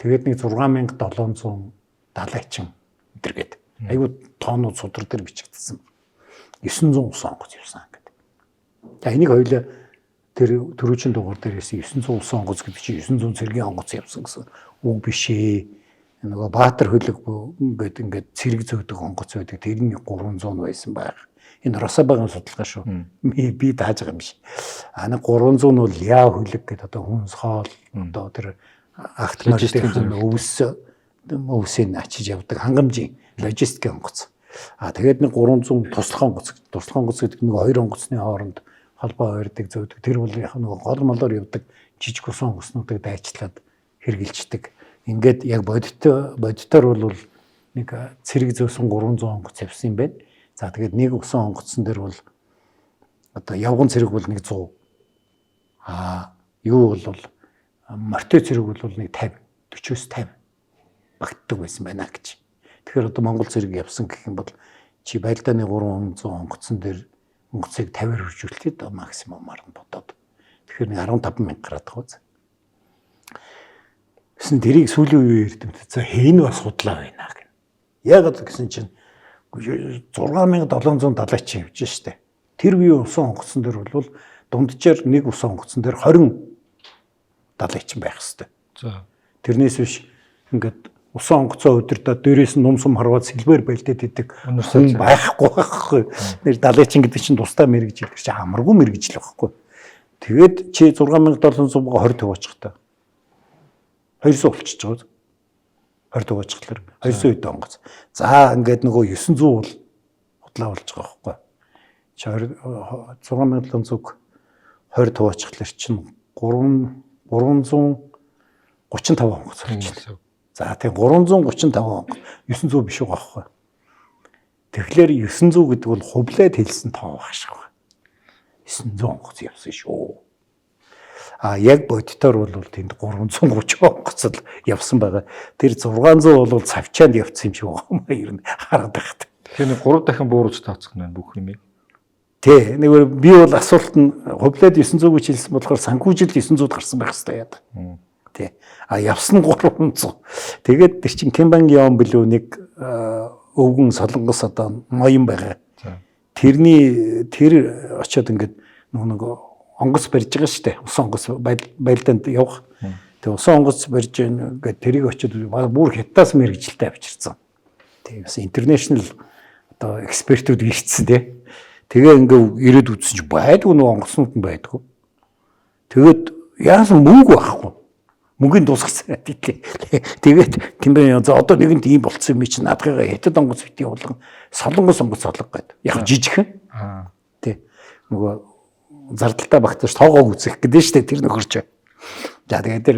Тэгээд нэг 6700 далайчин өдөргээд. Айгуу тоонууд судар дээр бичигдсэн. 900 усан онгоц явсан гэдэг. За энийг хоёулаа тэр төрүүчийн дугаар дээрээс 900 усан онгоц гэдэг чинь 900 цэргийн онгоц явсан гэсэн үг биш ээ. Нөгөө Баатар хөлөг ингээд цэрэг зөөдөг онгоц байдаг. Тэрний 300 байсан байх. Энэ Росабагийн судалгаа шүү. Би дааж байгаа юм биш. Нэг 300 нь бол яа хөлөг гэдэг одоо хүнс хоол одоо тэр автоматик өвсөний ачиж явдаг хангамжийн логистикийн онгоц. Тэгээд нэг 300 туслах онгоц гэдэг нэг хоёр онгоцны хооронд холбоо ойрдог зөөдөг. Тэр бол яг нэг гол молоор явдаг жижиг усан онгоцнуудыг дайчлаад хэрглэлждэг. Ингээд яг бодитоор бол нэг цэрэг зөөсөн 300 онгоц явсан юм байна. За тэгээд нэг усан онгоцсон дээр бол одоо явган цэрэг бол нэг 100. Юу бол мортой цэрэг бол нэг 50, 40-оос 50 багтдаг байсан байна гэж. Тэгэхээр одоо Монгол цэрэг явсан гэх юм бол чи байлдааны 300 онгоцсон дээр онгоцыг 50-аар хөржүүлээд максимумаар нь бодоод. Тэгэхээр нэг 15 мянга гараад байгаа үз. Гэсэн тэрийг сүүлийн үеэр ярьдаг. За хэн бас судлаа байна гэх. Яг одоо гэсэн чинь 6770 чи явж штэ. Тэр үеийн усан онгоцсон дээр бол дунджаар нэг усан онгоцсон дээр 20 далайчин байх хэвээр. За. Тэрнээс биш ингээд усан онгоцоо өдөртөө дээрээс нь нумсум харваад сэлбэр байлдаад идэг хүн байхгүй байхгүй. Нэр далайчин гэдэг чинь тусдаа мэрэгжил гэж чи амаргүй мэрэгжил байхгүй. Тэгээд чи 6720 төгөөчих та. 200 болчихж байгаа. 20 төгөөчихлэр 200 хэд онгоц. За ингээд нөгөө 900 бол худлаа болж байгаа байхгүй. Чи 6720 төгөөчихлэр чинь 335 онгоц болж байна. За тийм 335 онгоц 900 биш байгаа байхгүй. Тэгэхээр 900 гэдэг бол хувлаад хэлсэн тоо баг шиг байна. 900 онгоц явсан шүү. Яг бодитоор бол тэнд 330 онгоц л явсан байгаа. Тэр 600 бол цавчаанд явцсан юм шиг байна. Ер нь хараад байхад. Тэгэхээр 3 дахин бууруулж тооцох нь бүх юмыг. Тий, нэг би бол асуулт нь хувлаад 900 гэж хэлсэн болохоор санхүүжилт 900-д гарсан байх хэрэгтэй яа. Тий. Явсан 300. Тэгээд тэр чин Кимбангийн он билүү нэг өвгөн солонгос одоо ноён байгаа. Тэр очиод ингээд нэг онгоц барьж байгаа шүү дээ. Усан онгоц байлдаанд явах. Тэгээ усан онгоц барьж ингээд тэрийг очиод бүр хятадаас мэрэгжилтэй авчирсан. Тэгээ бас интернэшнл одоо экспертүүд ирсэн тий. Тэгээ ингээд ирээд үзсэн чи байдгүй нэг онгоцнууд нь байдгүй. Тэгээд яасан мөнгө байхгүй. Мөнгөний дуусгацсан тийм. Тэгээд Кимбэн за одоо нэгэнт ийм болцсон юм чи наадгайгаа хятад онгоц битгий болгон солонгос онгоц олго гэдэг. Яг жижигхэн. Тий. Нөгөө зардалтай багтаж тоогоог үзэх гэдэг шүү дээ тэр нөхөрч. За тэгээд тэр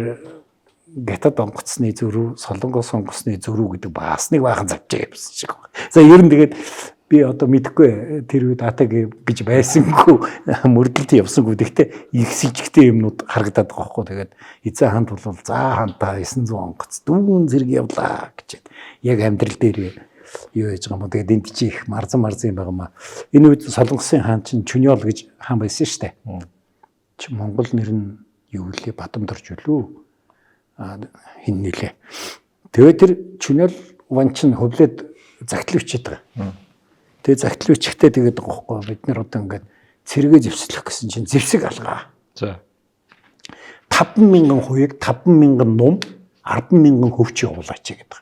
хятад онгоцны зөрүү, солонгос онгоцны зөрүү гэдэг бас нэг баахан завчаа явсан шиг байна. За ер нь тэгээд би одоо мэдэхгүй тэр үед атаг гэж байсангүй мөрдөлт явсангүй. Гэхдээ их сэжигтэй юмнууд харагдаад байгаа хгүй. Тэгээд эзэн ханд бол за хантаа 900 онгоц дүүн зэрэг явлаа гэж. Яг амьдрал дээр юу яж байгаа юм. Тэгээд энд чи их марзан юм байгаа маа. Энэ үед солонгосын хаан чинь Чүнёл гэж хаан байсан шүү дээ. Чи Монгол нэр нь юу лээ? Бадамдорж үлээ. Хин нэлээ. Тэгээд тэр Чүнёл ван чинь хөвлөд загтлуулчихад байгаа. Тэгээ загтлуулчихтай тэгээд байгаа байхгүй. Бид нэр одоо ингээд цэргээ зэвслэх гэсэн чинь зэвсэг алгаа. За 50000 хуйг 50000 нум 100000 хөвч явуулаач гэдэг.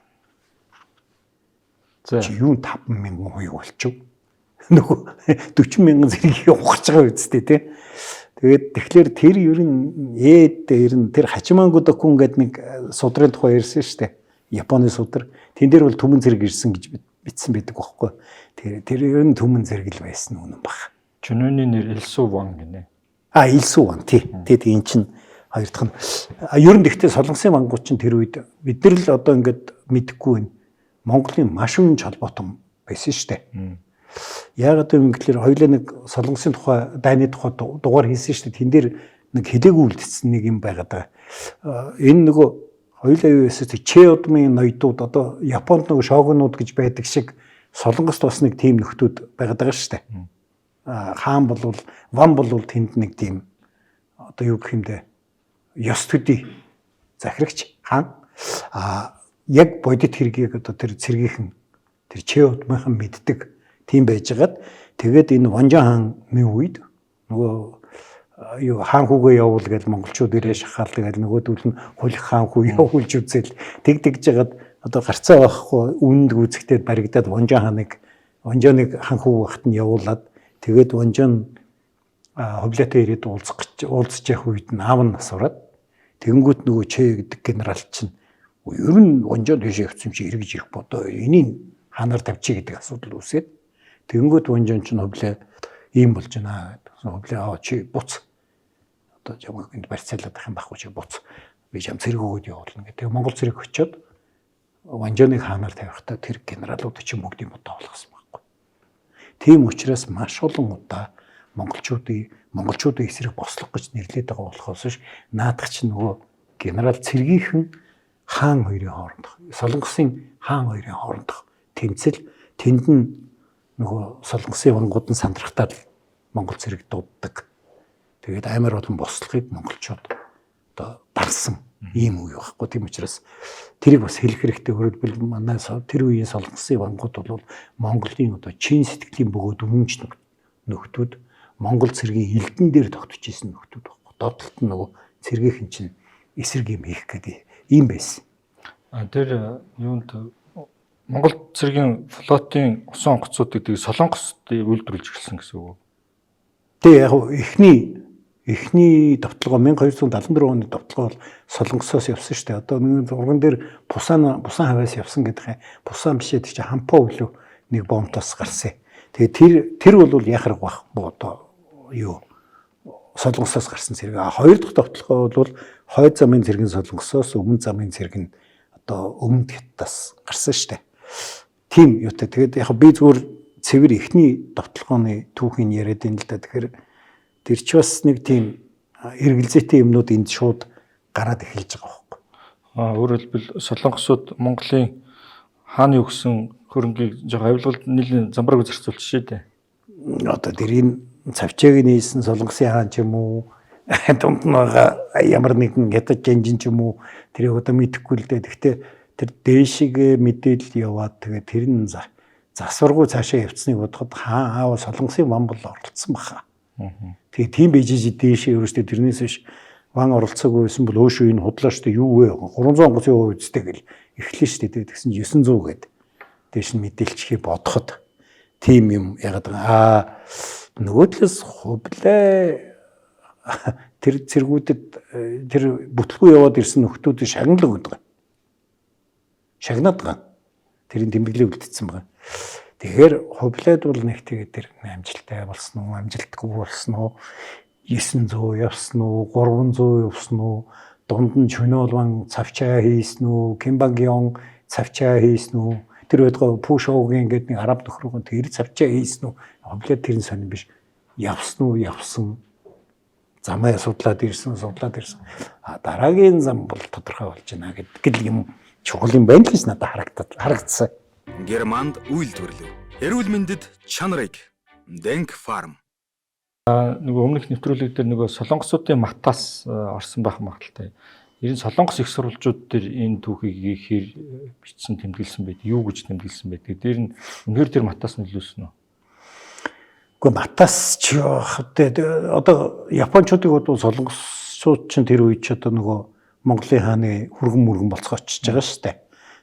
За юу 50000 хуйг болчих. Нөгөө 40000 зэрэг явах гэж байгаа үстэй тий. Тэгээд тэгэхээр тэр ер нь дээр нь тэр Хачимангу докун гэдэг нэг судрын тухай ярьсан шүү дээ. Японы судар. Тэн дээр бол түмэн зэрэг ирсэн гэж бичсэн байдаг байхгүй. Тэр ер нь түмэн зэрэг л байсан үнэн баг. Чүнөний нэр Илсу Ван гинэ. Илсу Ван тий. Тэгээд энэ чинь хоёр дахь нь ер нь гэхдээ солонгосын мангууд чинь тэр үед бид нар л одоо ингээд мэдэхгүй байна. Монголын маш өнж холбоотой байсан шүү дээ. Яг одоо ингэхлээр хоёулаа нэг солонгосын тухай дайны тухай дугаар хийсэн шүү дээ. Тэн дээр нэг хэлээгүй үлдсэн нэг юм байгаад байгаа. Энэ нөгөө хоёулаа юу эсвэл Че удмын ноёдууд одоо Японд нөгөө шогунууд гэж байдаг шиг солонгост бас нэг тим нөхдүүд байгаад байгаа шүү дээ. хаан болвол ван болвол тэнд нэг тийм одоо юу гэх юм бэ? Ёс төдий захирагч хаан яг бодит хэргийг одоо тэр цэргийнхэн тэр чэодмынхан мэддэг тийм байжгаад тэгээд энэ Вонжон хааны үед нөгөө юу хаан хүүгээ явуул гэж монголчууд ирээ шахаал тэгэл нөгөөдөл нь хулих хаан хүү явуулж үзэл тэгж жагаад одоо гарцаа байхгүй үүнд гүцэгтээд баригдаад Вонжоныг хан хүү багт нь явуулаад тэгээд Вонжон хөвлөтөө ирээд уулзж явах үед нь аав нь насураад тэгэнгүүт нөгөө Чэ гэдэг генерал чинь ер нь Вонжон дэше явцсан чи эргэж ирэх бодоо энийг ханаар тавьчих гэдэг асуудал үүсээд тэгэнгүүт Вонжон чинь хөвлөө ийм болж байна гэдэг. Хөвлөө чи буц одоо жамаг энд барьцаалаад ах юм байхгүй чи буц би жам цэрэг өгөөд явуулна гэдэг. Монгол цэрэг очиод Вонжоныг ханаар тавихтаа тэр генералууд чинь бүгдийг бодоо болгосон байхгүй. Тийм учраас маш олон удаа монголчуудын эсрэг бослох гэж нэрлээд байгаа болохоос ш наадах чинь нөгөө генерал цэргийнхэн хаан хоёрын хоорондох солонгосын хаан хоёрын хоорондох тэмцэл тэнд нь нөгөө солонгосын вангууд нь сандрахтаад монгол цэрэг дууддаг. Тэгээд амар олон бослохыг монголчууд одоо дарсан ийм үе байхгүй. Тийм учраас тэрийг бас хэлэх хэрэгтэй. Өөрөлдвөл манай тэр үеийн солонгосын вангууд бол Монголын одоо чин сэтгэлийн бөгөөд өмнөж нөхдүүд Монгол цэргийн элдэн дээр тогтож исэн нөхдүүд байхгүй. Доотлолт нь нөгөө цэргийнхэн чинь эсрэг юм хийх гэдэг ийм байсан. Тэр юунд Монгол цэргийн флотын усан онгоцууд гэдэг Солонгост үйлдвэрлэж эхэлсэн гэсэн үг. Тэгээ яг эхний давталгаа 1274 оны давталгаа бол Солонгосоос явсан шүү дээ. Одоо нэг зурган дээр Бусан хаваас явсан гэдэг юм. Бусан бишээ тийч Хампо үлээ нэг бомтоос гарсан. Тэгээ тэр бол яхах байхгүй одоо юу Солонгосоос гарсан цэрэг. Хоёр дахь давталгаа бол хойд замын цэргийн Солонгосоос өмнө замын цэрэг нь одоо өмнөд хятадаас гарсан шүү дээ. Тийм юутай. Тэгээд яг би зүгээр цэвэр эхний давталгааны түүхийг яриад байна л да. Тэгэхээр тэр ч бас нэг тийм эргэлзээтэй юмнууд энд шууд гараад эхэлж байгаа байхгүй. Өөрөөр хэлбэл Солонгосууд Монголын хааны өгсөн хөрөнгийг жоо авилгалд нийлэн замбараг зарцуулж шээ дээ. Одоо тэрийн цавчааг нээсэн Солонгосын хаан ч юм уу дунд нь байгаа ямар нэгэн ядаж жанжин ч юм уу тэрийг одоо мэдэхгүй л дээ. Гэхдээ тэр дээшигээ мэдээлэл яваад тэгээд тэр нь засваргүй цаашаа явцсныг бодоход хаан аав Солонгосын ван бол оролцсон баха. Тэгээ тийм бижиж дээшээ өөрөөсөө тэрнээс биш ван оролцоогүй байсан бол өөшөө энэ худлаа штэ юу вэ? 300 онгоцын үстэй гэл эхлэн штэ тэгсэн 900 гээд дээш нь мэдээлчихээ бодоход тийм юм ягаад байгаа. Нөгөө талаас хувлаа тэр цэргүүдэд тэр бүтлгүй яваад ирсэн нөхдүүд шагналаг өгдөг. Шагнаад байгаа. Тэрийн тэмдэглээ үлдсэн байгаа. Тэгэхээр хувлаад бол нэг тэгээд тэр амжилттай болсон уу, амжилтгүй болсон уу, 900 явсан уу, 300 явсан уу, дунд нь Чөнөөлван цавчаа хийсэн үү, Кимбангион цавчаа хийсэн үү, тэр өдгөө Пушоугийн гэдэг нэг араб нөхрөөгөө тэр цавчаа хийсэн үү, хувлаад тэрэн сонин биш. Явсан уу, явсан. Замаа судлаад ирсэн. Дараагийн зам бол тодорхой болж байна гэдэг юм чухал юм байна л гэж надад харагдсан. Германд үйлдвэрлэв. Эрүүл мэндэд чанарыг. Denk Farm. Нөгөө өмнөх нэвтрүүлэг дээр нөгөө солонгосуудын матаас орсон байх магадaltaй. Ер нь солонгос их сурвалжууд дээр энэ түүхийг ихээр бичсэн тэмдэглэсэн байд. Юу гэж тэмдэглэсэн байдаг. Дээр нь үнээр тэр матаас нөлөөсөн үү? Гэхдээ матаас ч одоо японочдыг бол солонгосууд ч тэр үед ч одоо нөгөө Монголын хааны хүргэн болцоо очиж байгаа шүү дээ.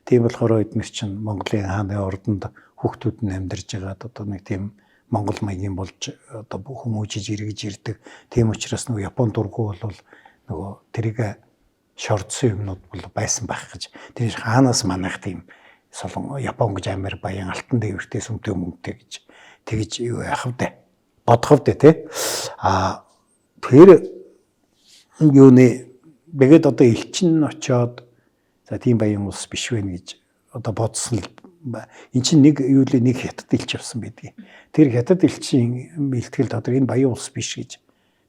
Тийм болохоор эдгээр чинь Монголын хааны ордонд хүүхдүүд нь амьдарч байгаад одоо нэг тийм Монгол маягийн болж одоо хүмүүжиж эргэж ирдэг. Тийм учраас нөгөө Япон дургу бол нөгөө тэрийг шордсон юмнууд бол байсан байх гэж. Тэр хаанаас манайх тийм Япон гэж амар баян алтан дээвэртэй сүмтэй мөнгөтэй гэж тэгж юу яах вэ? Бодох вэ те? Тэр юуны тэгээд одоо элчин очоод за тийм баян улс биш вэ гэж одоо бодсон л эн чинь нэг юу л нэг хятад элч явсан байдгийг. Тэр хятад элчийн бэлтгэлд одоо энэ баян улс биш гэж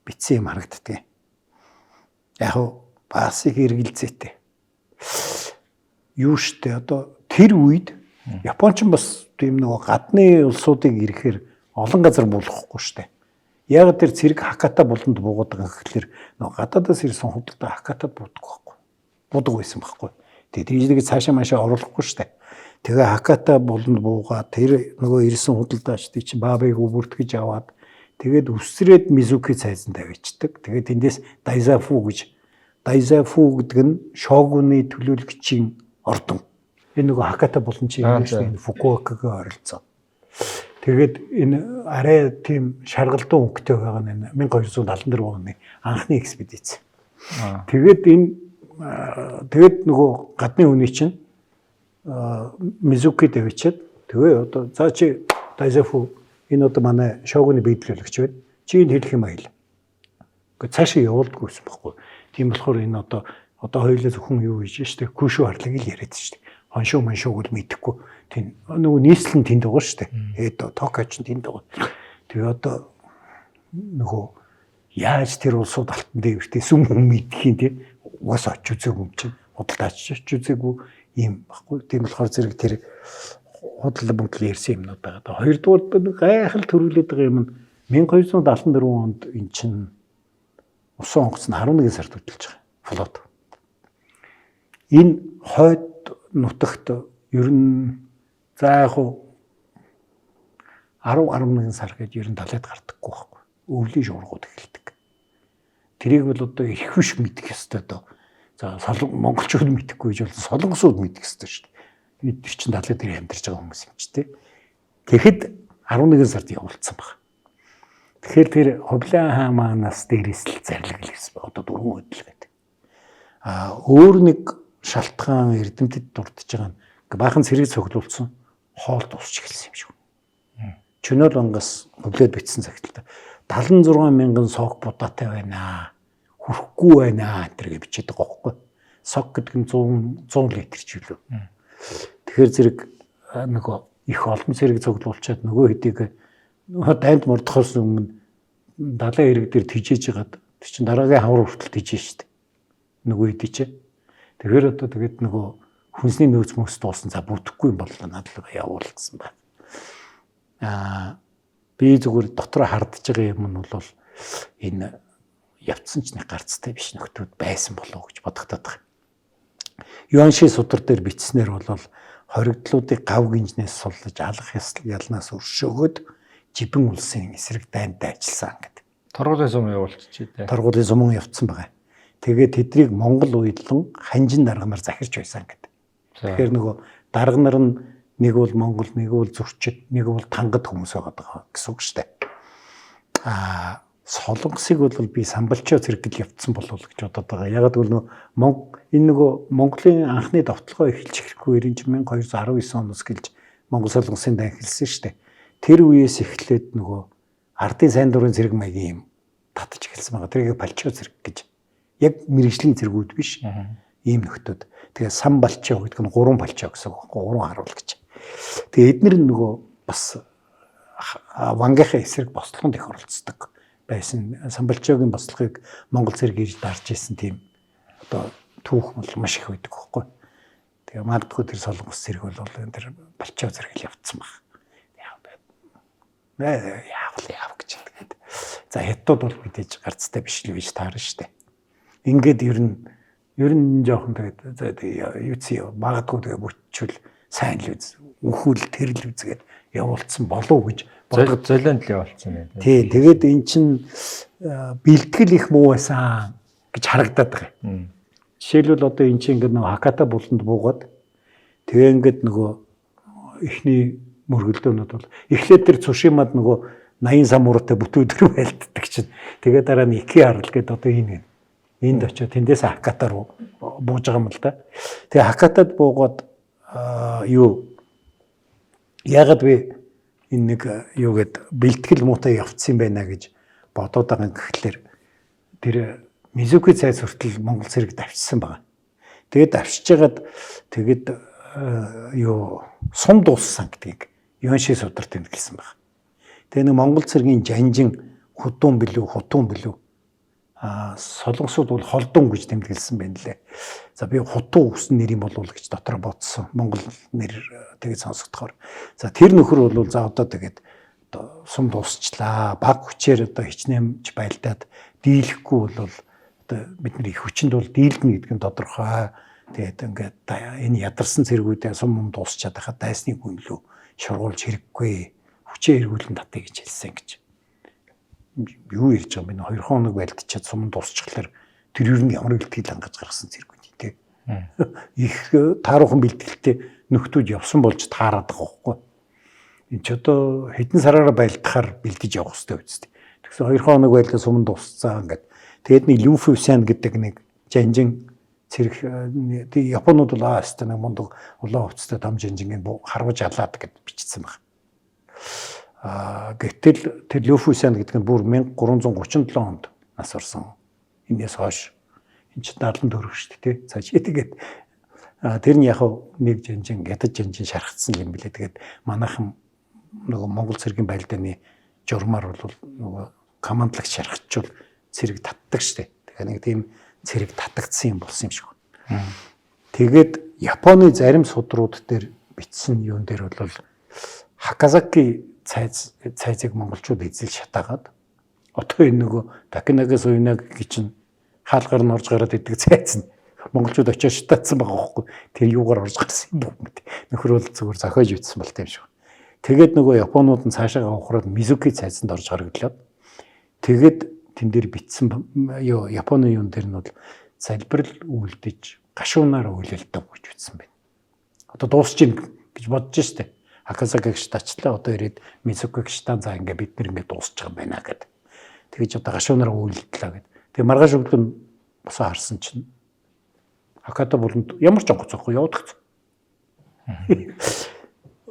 бичсэн юм харагддаг. Яг бас их эргэлзээтэй. Юу штэ одоо тэр үед Японч бас тийм нөгөө гадны улсуудыг ирэхээр олон газар буулгахгүй штэ. Яг тэр цэрэг Хаката буланд буугаад байгаа гэхэлэр нөгөө гадаадаас ирсэн худалдаа Хакатад буудаг байхгүй. Буудаг байсан байхгүй. Тэгээд тийж цаашаа маашаа оруулахгүй штэ. Тэгээ Хаката буланд буугаад тэр нөгөө ирсэн худалдаачдыг чинь Баабыг бүртгэж аваад тэгээд өсрээд Мизуки цайзан тавьчихдаг. Тэгээд тэндээс Дайзафу гэдэг нь шогуны төлөөлөгчийн ордон. Энэ нөгөө Хаката булан чинь энэ Фукуокагийн ойролцоо. Тэгээд энэ арай тийм шаргалдуу өнгөтэй байгаа нь 1274 оны анхны экспедиц. Тэгээд нөгөө гадны хүний чинь Мизуки дэвчээд тэгээ одоо за чи Дайзафу энэ одоо манай шогуны биедлүүлэгч байна. Чи энэ хэлэх юм аа хэл. Гэхдээ цаашаа явуулдаггүй байсан байхгүй. Тийм болохоор энэ одоо хоёулаа зөвхөн юу хийж штэ Күшүү харлыг л яриад штэ. Хоншуу маншууг л мэдэхгүй. Тийм нөгөө нийслэл нь тэнд байгаа штэ. Токио ч тэнд байгаа. Тэгээ одоо нөгөө яаж тэр улсууд алтан дээвэртэй сүм хүм мэдхийн тийм угаас очиж үзээгүй юм чинь худалдаач очиж үзээгүй юм баггүй. Тийм болохоор зэрэг тэр худалдаа бүгд ярьсан юмнууд байгаа. Хоёрдугаар гайхал төрүүлээд байгаа юм нь 1274 онд эн чинь усан онгоц нь 11 сард хөдөлж байгаа. Флот. Энэ хойд нутагт ер нь за яг 10-11 сар гэж ер нь талаад гардаггүй байхгүй. Өвлийн шуургууд эхэлдэг. Тэрийг бол одоо их биш мэдэх ёстой доо. За монголчууд мэдэхгүй гэж бол солонгосууд мэдэх ёстой шүү дээ. Бид чинь талаад дээр амьдарч байгаа хүмүүс юм чи тээ. Тэгэхэд 11 сард явуулсан баг. Тэгэхээр тэр Хувлаа хаан маанаас дээрээс л зарлаг гэсэн одоо 4 хөдөл байдаг. Өөр нэг шалтгаан эрдэмтэд дурдж байгаа нь баахан цэрэг цоглуулсан хоолд усч эхэлсэн юм шиг. Чөнөөл онгоос хөвлөд битсэн цагт 76,000 сог будаатай байна. Хүрхгүй байна гэдэргээ бичээд байгаа байхгүй. Сог гэдэг нь 100 литр ч үлээ. Тэгэхээр зэрэг нөгөө их олон цэрэг цоглуулчаад нөгөө хэдийг дайнд мордохоос өмнө далайн хэрэг дээр тижээж хагаад тэр чин дараагийн хавар хүртэл тижээ штэ. Нөгөө хэдий чи. Тэгэхээр одоо тэгээд нөгөө хүнсний нөөц мөс дуусан за бүтэхгүй юм боллоо надад явуулсан байна. Би зүгээр дотор хардж байгаа юм нь бол энэ явцсан ч нэг гарцтай биш нөхдүүд байсан болов уу гэж бодогдоод байгаа. Юанши судар дээр бичснээр бол хоригдлуудыг гав гинжнээс суллаж алах ялнаас өршөөгөөд жибэн улсын эсрэг дайнд ажилласан гэдэг. Торгуулийн сум явуулчих тий. Торгуулийн сум явцсан байгаа. Тэгээд тэднийг Монгол уйлан ханжин дарганаар захирч байсан гэдэг. Тэгэхээр нөгөө дарганар нь нэг бол Монгол, нэг бол зөрчид, нэг бол тангад хүмүүс байгаа гэсэн үг шүү дээ. Солонгосыг бол би самбалчаа зэрэгэл явцсан болов уу гэж бодоод байгаа. Ягаад гэвэл энэ нөгөө Монголын анхны довтлогоо эхэлж ирэхгүй 1219 оноос гэлж Монгол солонгосын дан эхэлсэн шүү дээ. Тэр үеэс эхлээд нөгөө ардын сайн дурын зэрэг маягийн юм татж эхэлсэн байгаа. Тэрийг балчаа зэрэг гэж. Яг мэрэгжлийн зэргүүд биш. Ийм нөхдүүд. Тэгээ самбалчаа гэдэг нь 3 балчаа гэсэн үг. 3 харуул гэж. Тэгээ эднэр нөгөө бас вангийнхаа эсрэг бослогонд их оролцдог байсан. Самбалчаагийн бослогыг Монгол зэрэг ирж дарж исэн тийм одоо түүх бол маш их байдаг байхгүй. Тэгээ магадгүй тэр солонгос зэрэг бол энэ тэр балчаа зэрэг л явцсан баг. Яав гэж тэгээд. За хятад бол мэдээж гарцтай биш л гэж таарна штэ. Ингээд ер нь жоохон тэгээд юу чи магадгүй тэгээ бүтчүүл сайн л үз. Үхүүл тэрл үзгээд явуулсан болов гэж боддог. Золинд л явуулсан юм. Тий, тэгээд эн чин бэлтгэл их муу байсан гэж харагдаад байгаа. Жишээлбэл одоо эн чин ингээд нэг Хаката буланд буугаад тэгээ ингээд нөгөө ихний мөргөлдөөнүүд бол эхлээд тэр Цушимад нөгөө 80 самууртай бүтүүдэр байлддаг чинь. Тэгээ дараа нь Ики харал гэдэг одоо энд очиод тэндээс Хаката руу бууж байгаа юм л да. Тэгээ Хакатад буугаад яагаад би энэ нэг юугээд бэлтгэл муутай явцсан байна гэж бодоод байгаа гэхлээр тэр Мизуки цайз хүртэл Монгол цэрэг давчсан байгаа. Тэгээд давчиж хагаад тэгээд сум дууссан гэдгийг Юанши судар тэмдэглэсэн байна. Тэгээ нэг Монгол цэргийн жанжин хутун билүү солонгосууд бол холдун гэж тэмдэглэсэн байна лээ. За би хутуу үсэн нэр юм болов уу гэж дотор бодсон. Монгол нэр тэгээд сонсогдохоор. За тэр нөхөр бол за одоо тэгээд одоо сум дуусчлаа. Баг хүчээр одоо хичнээмж байлдаад дийлэхгүй бол одоо бидний их хүчинд бол дийлдэнэ гэдэг нь тодорхой. Тэгээд ингээд энэ ядарсан цэргүүдээ сум дуусчаад хахад дайсны гүнлүү шургуулж хэрэггүй. Хүчээ эргүүлэн татъя гэж хэлсэн гэж. Юу ярьж байгаа юм бэ? 2 хоног байлдчихад сум дуусчихлаар тэр юу нэг ямар бэлтгэл ангаж гаргасан цэргүүд тий. Их тааруухан бэлтгэлтэй нөхдүүд явсан болж таарад байгаа байхгүй. Энд ч одоо хэдэн сараараа байлдахаар бэлдэж явах хэрэгтэй үст. Тэгсэн 2 хоног байлдаа сум дуусцаа ингээд. Тэгээд нэг Люфүсэн гэдэг нэг жанжин цэрэг Японууд бол аастай нэг мундаг улаан хувцастай том жанжингийн харваж алаад гэд бичсэн баг. Гэтэл тэр Люфүсэн гэдэг нь бүр 1337 онд нас орсон. Энээс хойш энэ ч 74 шүү дээ тий. Цааш тэгээд тэр нь яг нэг жанжин ядаж жанжин шархацсан юм билээ. Тэгээд манайхан нөгөө Монгол цэргийн байлдааны журмаар бол нөгөө командлагч шархачвал цэрэг татдаг шүү дээ. Тэгэхээр нэг тийм цэрэг татагдсан юм болсон юм шиг байна. Тэгээд Японы зарим судрууд дээр бичсэн юун дээр бол Хакасаки цайзыг монголчууд эзэл шатаагаад одоо энэ нөгөө Такинага Суйнаг гэж хаалгаар нь орж гараад идэг цайз нь монголчууд очиж шатаацсан байгаа байхгүй. Тэр юугаар орж гарсан юм бэ? Нөхөр бол зүгээр зохиож ütсэн болт юм шиг. Тэгээд нөгөө Японууд нь цаашаа авахраад Мизуки цайзанд орж гараглаад тэгээд тэн дээр битсэн Японы юун дээр нь бол залбирал үлдэж гашуунаар үйлэлдэг гэж ütсэн байна. Одоо дуусч ийн гэж бодож штэ. Хакасаки гэж тачлаа одоо ирээд Мизуки гэж та за ингээ бид нэр ингээ дуусч байгаа юм байна гэд. Тэгэж одоо гашуунаар үйлэлдлээ гэд. Тэгээ маргааш өглөө босоо харсан чинь Хаката болонд ямар ч онгоцоохгүй явагдах.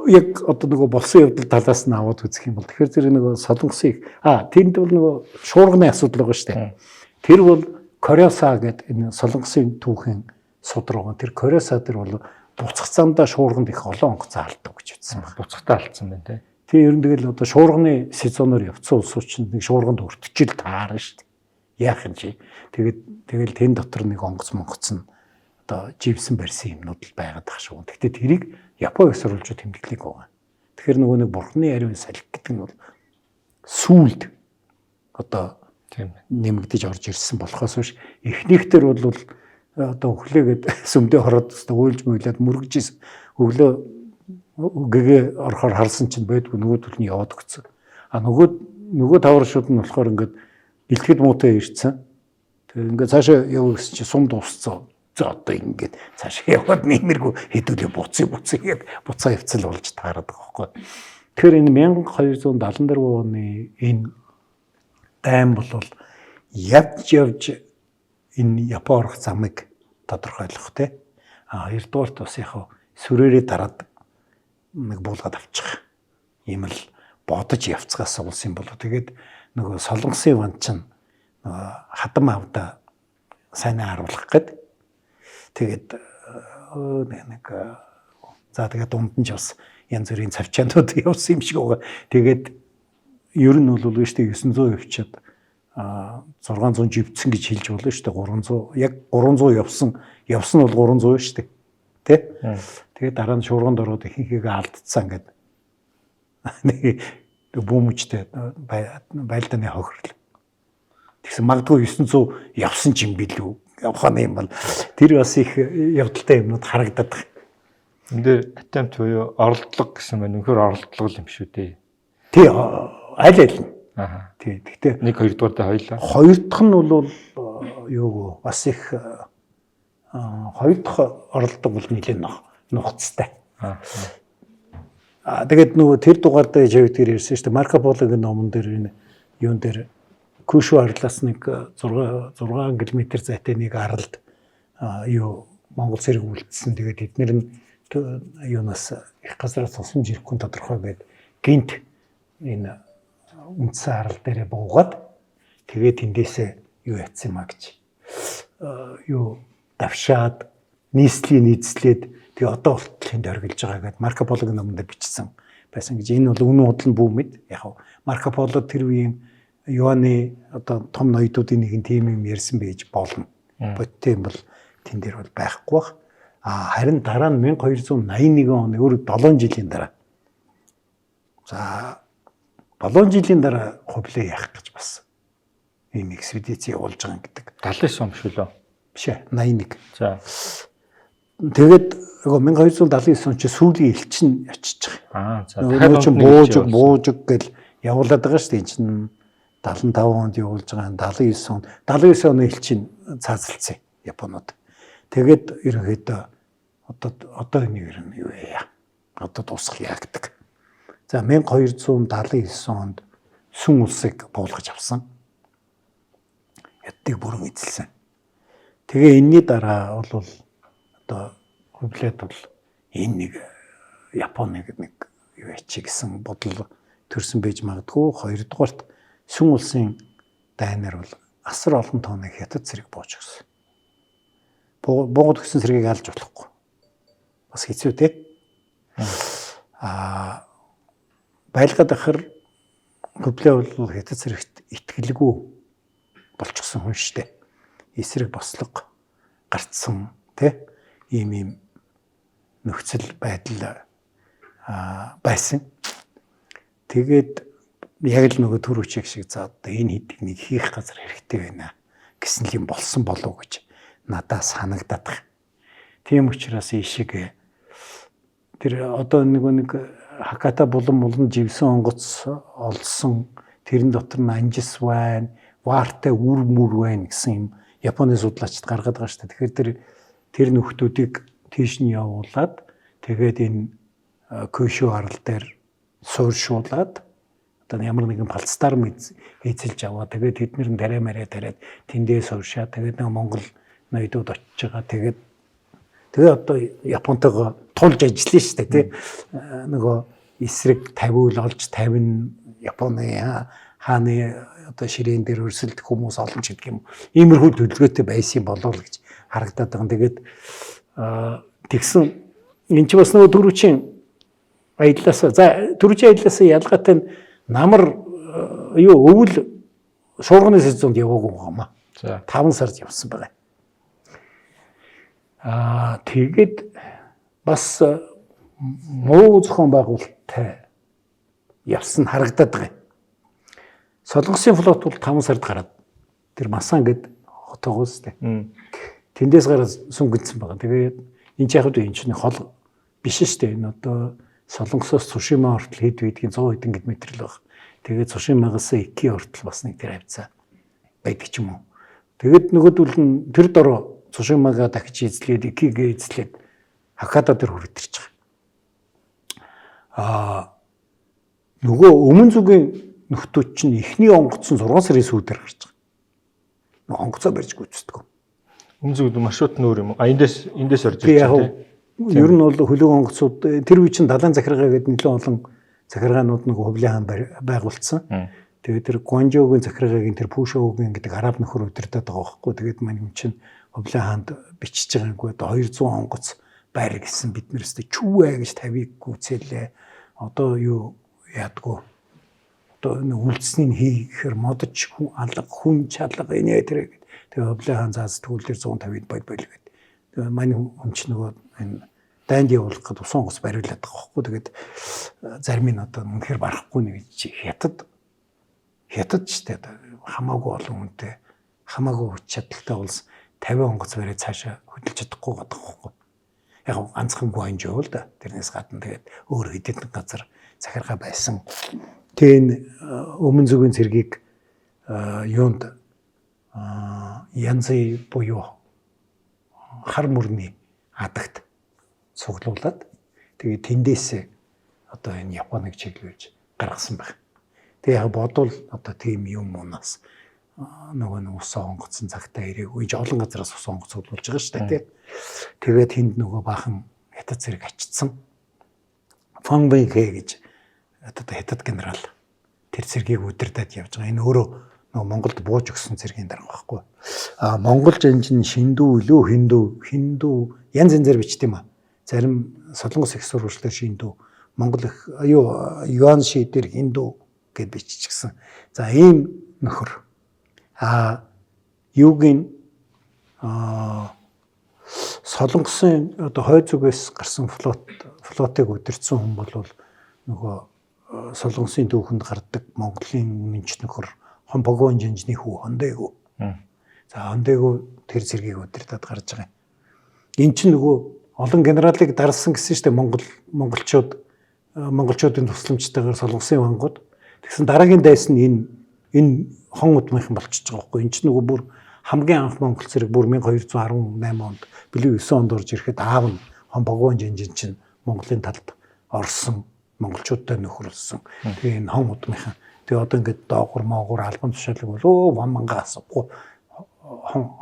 Яг одоо нөгөө болсон явдал талаас нь аваад үзэх юм бол тэгэхээр зэрэг нөгөө солонгосыг тэнд бол нөгөө шуурганы асуудал байгаа шүү дээ. Тэр бол Корёса гэдэг энэ солонгосын түүхийн судраг. Тэр Корёса тэр бол буцах замдаа шуурганд их олон онгоцоо алдав гэж ütсэн байна. Буцахтаа алдсан байна тий. Тэгээ ер нь тэгэл одоо шуурганы сезоноор явцсан улсууд чинь нэг шуурганд өртөжил таарна шүү дээ. Яах юм чи. Тэгэл тэн дотор нэг онгоц монгоц нь одоо живсэн барьсан юмнууд л байгаад тах шүү. Гэхдээ тэрийг Япон ёсруулж тэмдэглээг байгаа. Тэгэхээр нөгөө нэг бурхны ариун салхи гэдэг нь бол сүулт одоо тийм нэмэгдэж орж ирсэн болохоос биш эхнийхтэр бол одоо өглөөгээд сүмдээ хороод уйлж мөйлээд мөргөж өглөө гэгээ орохоор харсан чинь байдгүй нөгөө төлний яваад өгсөн. Нөгөө тавар шууд нь болохоор ингээд бэлтгэд муутай ирсэн. Тэгээ ингээд цаашаа явах гэсэн чинь сум дууссан. За одоо ингээд цаашаа яваад нэмэргүй хэдүүлээ буцаа явцал болж таарад байгаа байхгүй. Тэгэхээр энэ 1274 оны энэ дайм бол явж энэ Япон орох замыг тодорхойлох тий. Хоёрдугаарт бас яг сүрээрээ дараад нэг буулгаад авчих юм л бодож явцгаас улсын болов. Тэгээд нөгөө солонгосын ван чинь хадам авда сайнаа харуулах гээд тэгээд нэг за тэгээд дунд нь ч бас янз бүрийн цавчаанууд явсан юм шиг байгаа. Тэгээд ер нь бол биш тэг 900 явчаад 600 живцсэн гэж хэлж болно шүү дээ. 300 яг 300 явсан бол 300 шүү дээ. Тэ? Тэгээд дараа нь шуурганд ороод ихэнхийгээ алдцсан гэдэг. Нэг бүүмжтэй байлдааны хохирол. Тэгсэн магадгүй 900 явсан ч юм билүү. Яваханы юм бол тэр бас их явдалтай юмнууд харагдаад байна. Энд дээр attempt буюу оролдлого гэсэн байна. Үнэхээр оролдлого юм шүү дээ. Тий, аль аль нь. Тий. Гэхдээ нэг хоёрдугаар дэ хоёлаа. Хоёр дахь нь бол юу бас их хоёр дахь оролдлого бол нэлээд нухацтай. Тэгээд нөгөө тэр дугаар дээр явагдгаар ярьсан шүү дээ. Марко Пологийн номон дээр энэ юун дээр Кюшү арлаас нэг 6 км зайтай нэг аралд юу Монгол цэрэг үлдсэн. Тэгээд эднэр нь юунаас их газараас тусламж ирэхгүй тодорхой байд гинт энэ үндсэн арал дээрээ буугаад тэгээд тэндээсээ юу яцсан маа гэж юу давшаад нийслээд тэгээ одоо болтол энд оргилж байгаа гэдээ Марко Пологын номонд бичсэн байсан гэж. Энэ бол үнэн худлын бүү мэд. Яг Марко Поло тэр үеийн Юаны одоо том ноёдуудын нэгэн тим юм ярьсан байж болно. Бодтой юм бол тэн дээр бол байхгүй бах. Харин дараа нь 1281 он өөр 7 жилийн дараа. За 7 жилийн дараа хувлаа яах гэж бас ийм экспедиц явуулж байгаа гэдэг. 79 он шүү лөө. Биш ээ 81. За. Тэгээд 1279 он чи сүүлийн элчин очиж байгаа. За Нөгөө чинь буужг гэл явуулаад байгаа шүү дээ. Энд чинь 75 онд явуулж байгаа 79 он 79 оны элчин цаазалцсан Японууд. Тэгээд ерөнхийдөө одоо энэ ер нь юу яа? Одоо дуусах яа гэдэг. За 1279 онд сүн улсыг буулгаж авсан. Ядтыг бүрэн эзэлсэн. Тэгээ энэний дараа бол одоо хувлаад бол энэ нэг Японы нэг юу ячи гэсэн бодол төрсэн байж магадгүй. Хоёрдугаарт сүн улсын дайнаар бол асар олон тооны хятад цэрэг бууж өгсөн. Буугаад өгсөн цэрэгийг алж болохгүй. Бас хэцүү те. Байлгаад ахаар хувлаа бол хятад цэрэгт итгэлгүй болчихсон хүн шүү дээ. Эсрэг бослого гарцсан те ийм нөхцөл байдал байсан. Тэгээд яг л нөгөө төр үчиг шиг за одоо энэ хэдийг нэг хийх газар хэрэгтэй байна гэсэн юм болсон болов гэж надад санагдаад байна. Тийм учраас ийшээ тэр одоо нэг Хаката булан живсэн онгоц олсон тэрэн дотор нь анжис байна, ваартай үр мүр байна гэсэн юм Японы судлаачид гаргаад байгаа шүү дээ. Тэгэхээр тэр нөхдүүдийг тийш нь явуулаад тэгээд энэ Кёшү арал дээр суурьшуулад одоо ямар нэгэн палцтаар эзэлж аваа. Тэгээд тэднэр нь тарай мараа тариад тэндээ суурьшаа. Тэгээд нэг Монгол ноёдууд очиж байгаа. Тэгээд одоо Японтойгоо тулж ажиллана шүү дээ тий. Нөгөө эсрэг тавиул олж 50 Японы хааны одоо ширээн дээр өрсөлдөх хүмүүс олон ч гэдэг юм. Иймэрхүү төлөвлөгөөтэй байсан болов л гэж харагдаад байгаа. Тэгээд тэгсэн энэ ч бас нөгөө түрүүчийн аяллаас түрүүчийн аяллаас ялгаатай нь намар өвөл шуурганы сезонд яваагүй юм аа. За 5 сард явсан байгаа. Тэгээд бас муу зохион байгуулалттай явсан харагдаад байгаа. Солонгосын флот бол 5 сард гараад тэр Масан гэд хотоогоос тэ. Тэндээс гараад сүнгэнсэн байгаа. Тэгээд энэ ч яг энэ чинь хол биш шүү дээ. Энэ одоо Солонгосоос Цушима хүртэл хэд байдгийн 100 хэдэн км л баг. Тэгээд Цушимагаас Ики хүртэл бас нэг тэр хавцаа байдаг ч юм уу. Тэгээд нөгөөдөл нь тэр дороо Цушимага дахиж эзлээд Икигээ эзлээд Хаката дээр хүрэтэрч байгаа. Нөгөө өмнө зүгийн нөхдүүд чинь эхний онгоцсон 6 сарын сүүлдэр гарч байгаа. Нөгөө онгоцоо барьж гүйцэтгэв. Өмнө зүгд маршрут нөр юм уу? Эндээс орж ирж байгаа тийм. Ер нь бол хөлөг онгоцууд тэр үе чинь далайн захиргаа гэдэг нэлээд олон захиргаанууд нөгөө хувлын хаан байгуулсан. Тэгээд тэр Гуанжоугийн захиргаагийн тэр Пушоугийн гэдэг араб нөхөр удирдах байгаа байхгүй. Тэгээд мань юм чинь хувлын хаанд бичиж байгаагүй одоо 200 онгоц байр гэсэн бид нэрстэй чүвэ гэж тавиг гүцээлээ. Одоо юу яадгүй. Одоо үлдснийг хийхээр модож алга хүн чалга инээ тэр гэдэг. Тэгээд хувлын хаан заас тгүүлээр 150-д бод гэдэг. Тэгээд мань хүн ч нөгөө энэ дайнд явуулах гэдэг усан онгоц бариулаад байгаа байхгүй. Тэгээд зарим нь одоо үнэхээр барахгүй нэг чи хятад ч тэ хамаагүй олон хүнтэй хамаагүй хүч чадалтай улс 50 онгоц бариад цаашаа хөдөлж чадахгүй байгаа байхгүй. Яг ганцхан Гуанжоу л да. Тэрнээс гадна тэгээд өөр хэдэн газар захиргаа байсан. Тэгээд өмнө зүгийн цэргийг юунд Янзы буюу хар мөрний адагт цуглуулад тэгээд тэндээс одоо энэ Японыг чиглүүлж гаргасан байна. Тэгээ яг бодвол одоо тийм юм уунаас нөгөө усан онгоцсон цагтаа ирээгүй олон газараас усан онгоц цуглуулж байгаа шүү дээ тий. Тэгээд тэнд нөгөө бахан хятад зэрэг ачцсан. Фон Бэйхэ гэж одоо хятад генерал тэр цэргийг удирдах явж байгаа. Энэ өөрөө нөгөө Монголд бууж өгсөн цэргийн дарга байхгүй. Монголч энэ чинь шиндүү илүү хиндүү янз янзаар бичт юм аа. Зарим Солонгос их сургуультай шиндүү, Монгол юан ши дээр хиндүү гэд биччихсэн. За ийм нөхөр. Юугийн Солонгосын одоо хойд зүгээс гарсан флотыг удирдсан хүн бол нөгөө Солонгосын түүхэнд гардаг Монголын үнэнч нөхөр Хомбогон Жанжны хүү Хондээгүү. За Хондээгүү тэр зэргийг удирдах гарч байгаа юм. Эн чинь нөгөө олон генералыг дарсан гэсэн чинь монголчуудын тусламжтайгаар солонгосын вангууд тэгсэн дараагийн дайс нь энэ хон удмынхан болчихж байгаа байхгүй. Эн чинь нөгөө бүр хамгийн анх Монгол зэрэг бүр 1218 онд билүү 9 онд орж ирэхэд аав нь Хомбогон Жанжин чинь Монголын талд орсон монголчуудтай нөхөрлсөн. Тэгээ энэ хон удмынхан тэгээ одоо ингээд доогуур моогуур албан тушаалыг бол ван мангаас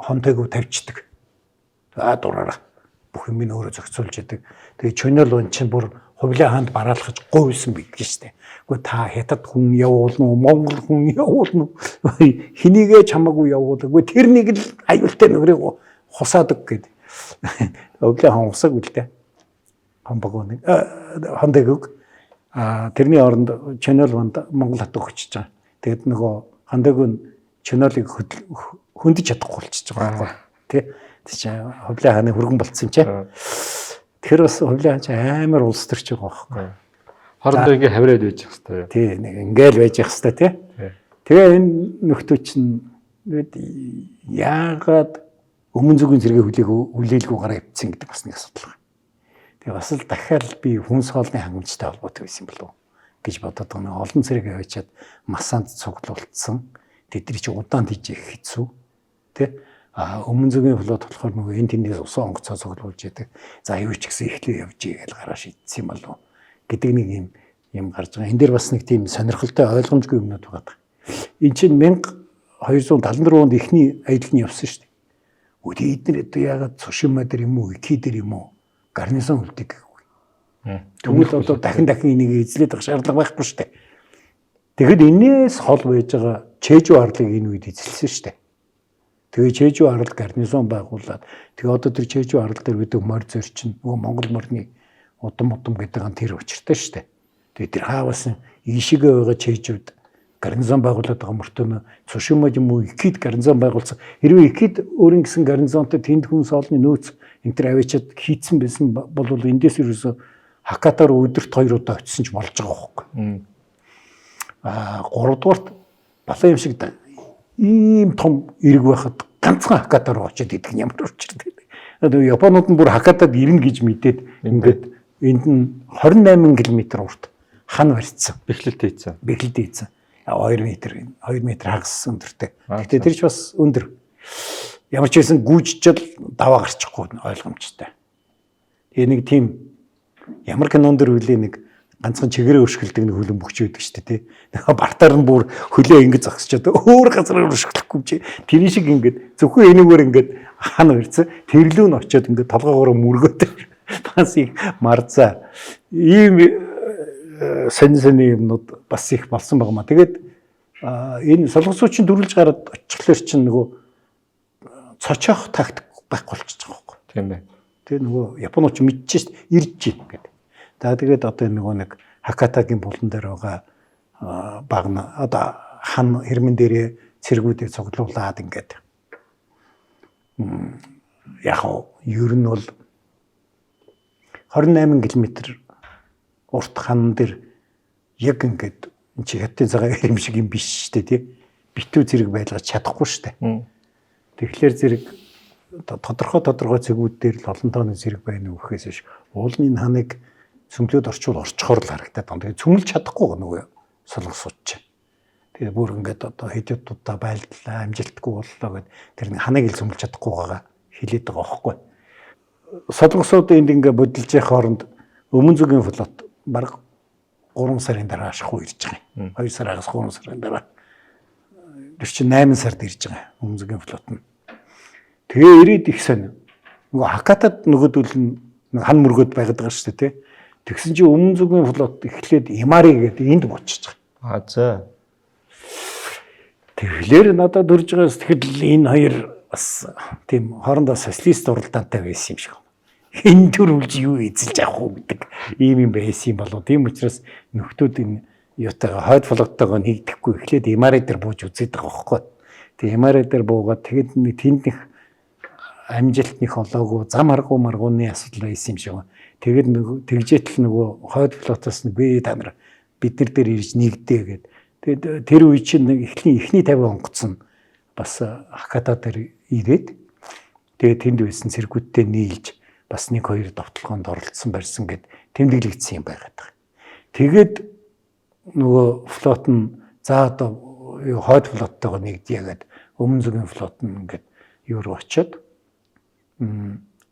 хонтэйгөө тавьчихдаг. Дураараа бүх юм өөрөө зохицуулж яадаг. Тэгээ чөнөл он чинь бүр хувлын хаанд бараалхаж говьсон бидгийг штэ. Гэхдээ та хятад хүн явуулна уу, монгол хүн явуулна уу? Хинийгээ чамаагүй явуулна. Гэхдээ тэр нэг л аюултай нөхрийг хусаадаг гэдэг. Хувлын хаан усаг үлдээ. Хомбогоныг Хондээгүүг тэрний оронд чөнөл ванд Монгол хат өгчөж байгаа. Тэгэд нөгөө Хондээгүү чөнөлийг хөндөж чадахгүй болчихж байгаа байхгүй. Тэ чинь хувлын хааны хөргөн болцсон ч. Тэгэхээр бас хувлын хаан амар улс төрч байгаа байхгүй. Хоорондоо ингээ хавраад байж хэвээр. Тий, нэг ингээл байж хэвээр тий. Тэгээ энэ нөхдөө чинь яагаад өмнө зүгийн зэрэг хүлээлгүй гараа өвцсөн гэдэг бас нэг асуудал байна. Тэгээ бас л дахиад би хүнс хоолны хангамжтай холбоотой байсан болов гэж бодоод байгаа. Олон зэрэг авчиад масанд цуглуулсан. Тэдний чи удаан тийж хэцүү. Тэ? Өмнө зүгийн флот болохоор нөгөө энэ тэндээс усан онгоцоо цуглуулж яадаг. За юу ч гэсэн эхлээ явж игээл гараа шийдсэн юм болов гэдэг нэг юм гарч байгаа. Энд дээр бас нэг тийм сонирхолтой ойлгомжгүй юмнууд байгаа. Энд чинь 1274 онд эхний аялал нь явсан шүү дээ. Үгүй эдгээр одоо яагаад Цушима дээр юм уу, Ики дээр юм уу гарнизон үлдэх гэхгүй. Тэгвэл одоо дахин энийг эзлээд авах шаардлага байхгүй шүү дээ. Тэгэхэд энээс хол байж байгаа Чэжүү арлыг энэ үед эзэлсэн шүү дээ. Тэгээ Чэжүү арал гарнизон байгуулад тэгээ одоо тэр Чэжүү арал дээр үүдэг морь зөрчин нөгөө Монгол морины удам гэдэг нь тэр учиртай шүү дээ. Тэгээ тэр хааваас ийшээгээ байгаа Чэжүүд гарнизон байгуулад байгаа мөртөө Цушима юм уу Икид гарнизон байгуулсан. Хэрвээ Икид өөрийн гэсэн гарнизонтой тэнд хүнс олны нөөц энэ төр авчиад хийцэн байсан бол эндээс ерөөсө Хакатаар өдөрт 2 удаа очисон ч болж байгаа байхгүй. 3 дугаарт балан юм шиг ийм том эрг байхад ганцхан Хакатаар очиод идэх нь ямар учиртай. Одоо Японууд нь бүр Хакатад ирнэ гэж мэдээд ингээд энд нь 28 км урт хан барьцсан. Бэхлэлт хийцэн. 2 м хагас өндөртэй. Гэхдээ тэр ч бас өндөр. Ямар ч байсан гүйжчил даваа гарчихгүй ойлгомжтой. Тэгээ нэг тийм ямар кинон дэр үлээ нэг ганцхан чигээрээ өршгөлдөг нэг хөлөн бөхч байдаг шүү дээ. Тэгээ бартаар нь бүр хөлөө ингэж зогсчод өөр газараар өршгөлөхгүй чи. Тэр шиг ингэж зөвхөн энэгээр ингэж хан барьцсан. Тэрлүү нь очиод ингэж толгоогоор мөргөөд басыг марзаа. Ийм сонь юмнууд бас их болсон байгаа маа. Тэгээд энэ солонгосууд чинь дөрвөлж гараад очихлоор чинь нөгөө цочоох тактик байхгүй болчихж байгаа байхгүй. Тийм ээ. Тэгээ нөгөө Японууд ч мэдчихэж ирж чинь гэдэг. За тэгээд одоо нөгөө нэг Хакатагийн булан дээр байгаа багна одоо хан хэрмэн дээрээ цэргүүдийг цуглуулад ингээд яг ер нь бол 28 км урт хан дээр яг ингээд чи хятадын цагаан юм шиг юм биш шүү дээ тий. Битүү зэрэг байлгаж чадахгүй шүү дээ. Тэгэхээр зэрэг тодорхой цэгүүд дээр л олон тооны зэрэг байна уу гэхээс биш. Уулын ханыг цөмлөд орчвол орчхоор л харагдаад байна. Тэгээ цөмлж чадахгүй нөгөө солонгосууд ч. Тэгээ бүр ингээд одоо хэдүүддаа байлдлаа амжилтгүй боллоо гэд тэр нэг ханыг л цөмлж чадахгүй байгаа хэлээд байгаа байхгүй. Солонгосууд энд ингээд бодилж явах хооронд өмнө зүгийн флот бараг 3 сарын дараа ашгүй ирж байгаа юм. 2 сараас 3 сарын дараа. Тэр чинь 8 сард ирж байгаа өмнө зүгийн флот нь. Тэгээ ирээд их сонь. Нөгөө Хакатад нөгөөдөл нь хан мөргөд байгаад байгаа шүү дээ тий. Тэгсэн чинь өмнө зүгийн флот эхлээд Имари гэдэг энд буучиж байгаа. За. Тэгэхээр надад дөрж байгаас тэгэхээр энэ хоёр бас тийм хоорондоо социалист уралдаантай байсан юм шиг байна. Энэ төрүүлж юу эзэлж авах уу гэдэг ийм юм байсан юм болов. Тийм учраас нөхдүүд энэ юутайгаа хойд флоттойгоо нэгдэхгүй эхлээд Имари дээр бууж үзээд байгаа байхгүй. Тэгээ Имари дээр буугаад тэгээд тэнднийх амжилтных олоогүй зам аргуу маргууны асуудал байсан юм шиг байна. Тэгээд тэгжээтэл нөгөө хойд флотоос нь би та нар бид нар дээр ирж нэгдээ гэд. Тэгээд тэр үе чинь эхний 50 онгоц нь бас Хаката дээр ирээд тэгээд тэнд байсан цэргүүдтэй нийлж бас 1-2 довтлогоонд оролцсон барьсан гэд тэмдэглэгдсэн юм байгаад байгаа. Тэгээд нөгөө флот нь за одоо хойд флоттойгоо нэгдъя гэд өмнө зүгийн флот нь ингээд юу руу очиод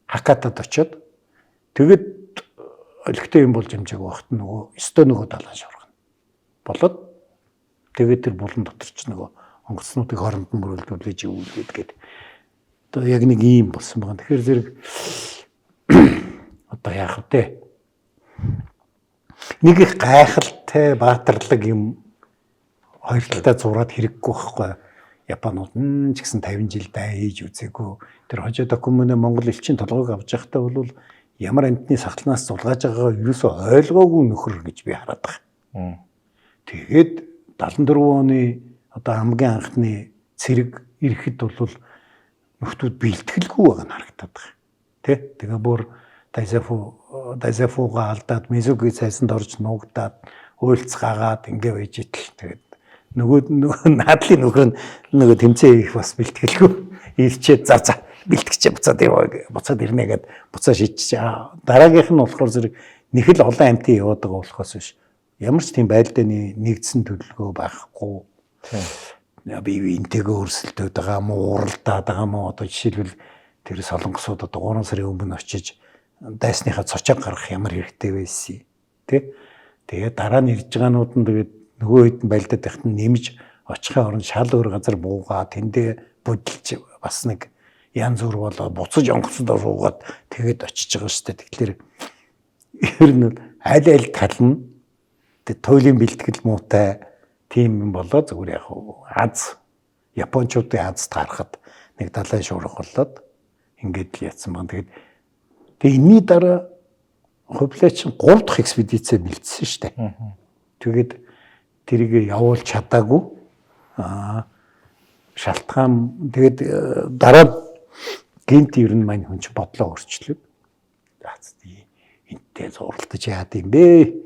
Хакатад очиод тэгээд олигтой юм болж хэмжээг багт нөгөө өстой нөгөө далайн шуургана. Болоод тэгээд тэр булан дотор ч нөгөө онгоцнуудыг хооронд нь мөрөлдүүлж үүлгээд гээд одоо яг нэг ийм болсон байгаа. Тэгэхээр зэрэг одоо яах вэ? Нэг их гайхалтай баатарлаг юм хоёр талдаа зураад хэрэггүй байхгүй. Японууд ч гэсэн 50 жил дайж үзээгүй. Тэр хожоо документ Монгол элчин толгойг авч явахдаа бол ямар амтны сахалнаас зулгааж байгаагаа ерөөсөө ойлгоогүй нөхөр гэж би хараад байгаа. Тэгээд 74 оны одоо хамгийн анхны цэрэг ирэхэд бол нөхдүүд бэлтгэлгүй байгаа нь харагдаад байгаа. Тэгээ бүр Дайзефуга алдаад Мизуги цайсанд орж нуугдаад уйлцгаагаад ингээ байж итэл тэгээд нөгөө наадлын нөхөр нь нөгөө тэмцээ их бас бэлтгэлгүй ирчээд за бэлтгэж буцаад ирнэ гэд буцаа шийдчих. Дараагийнх нь болохоор зэрэг нэг л олон амтын яваад байгаа болохоос биш. Ямар ч тийм байлдааны нэгдсэн төлөвлөгөө байхгүй. Би энтэйгээ өрсөлдөд байгаа мó уралдаад байгаа мó одоо жишээлбэл тэр солонгосууд одоо 3 сарын өмнө очиж дайсныхаа цочог гаргах ямар хэрэгтэй байсан тий. Тэгээд дараа нь ирж байгаанууд нь тэгээд нөгөө хэд нь байлдаад байхад нь нэмж очихын оронд шал өөр газар буугаа тэндээ будилж бас нэг янз бүр болоо буцаж онгоцод оруугаад тэгээд очиж байгаа шүү дээ. Тэгэхээр ер нь аль тал нь туйлын бэлтгэл муутай тийм юм болоо зүгээр яг аз японочдын аз таарахад нэг далайн шуурга болоод ингээд л яатсан баг. Тэгээд энэний дараа хувлаач 3 дахь экспедицээ бэлдсэн шүү дээ. Тэгээд тэрийг явуулж чадаагүй. Шалтгаан тэгээд дараа гинт ер нь мань хүн ч бодлоо өөрчлөв. Энтэй зурлаж яад юм бэ?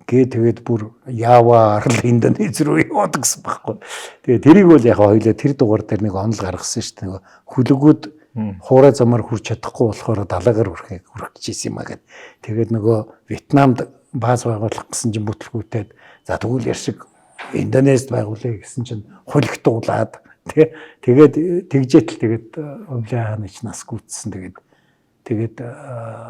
Тэгээд бүр Ява арал Индонез руу яваад гэсэн байхгүй. Тэгээд тэрийг бол яг хоёлаа тэр дугаар дээр нэг онол гаргасан шүү дээ. Хүлэгүүд хуурай замаар хүрч чадахгүй болохоор далайгаар хүрэх гэж ийсэн юм аа гэд. Тэгээд нөгөө Вьетнамд бааз байгуулах гэсэн чинь бүтлгүүтээд за тэгвэл яршиг Индонезд байгуулъя гэсэн чинь хулигт дуулаад тэгээд тэгжээтэл тэгээд Хувлын хааны нас гүйтсэн. Тэгээд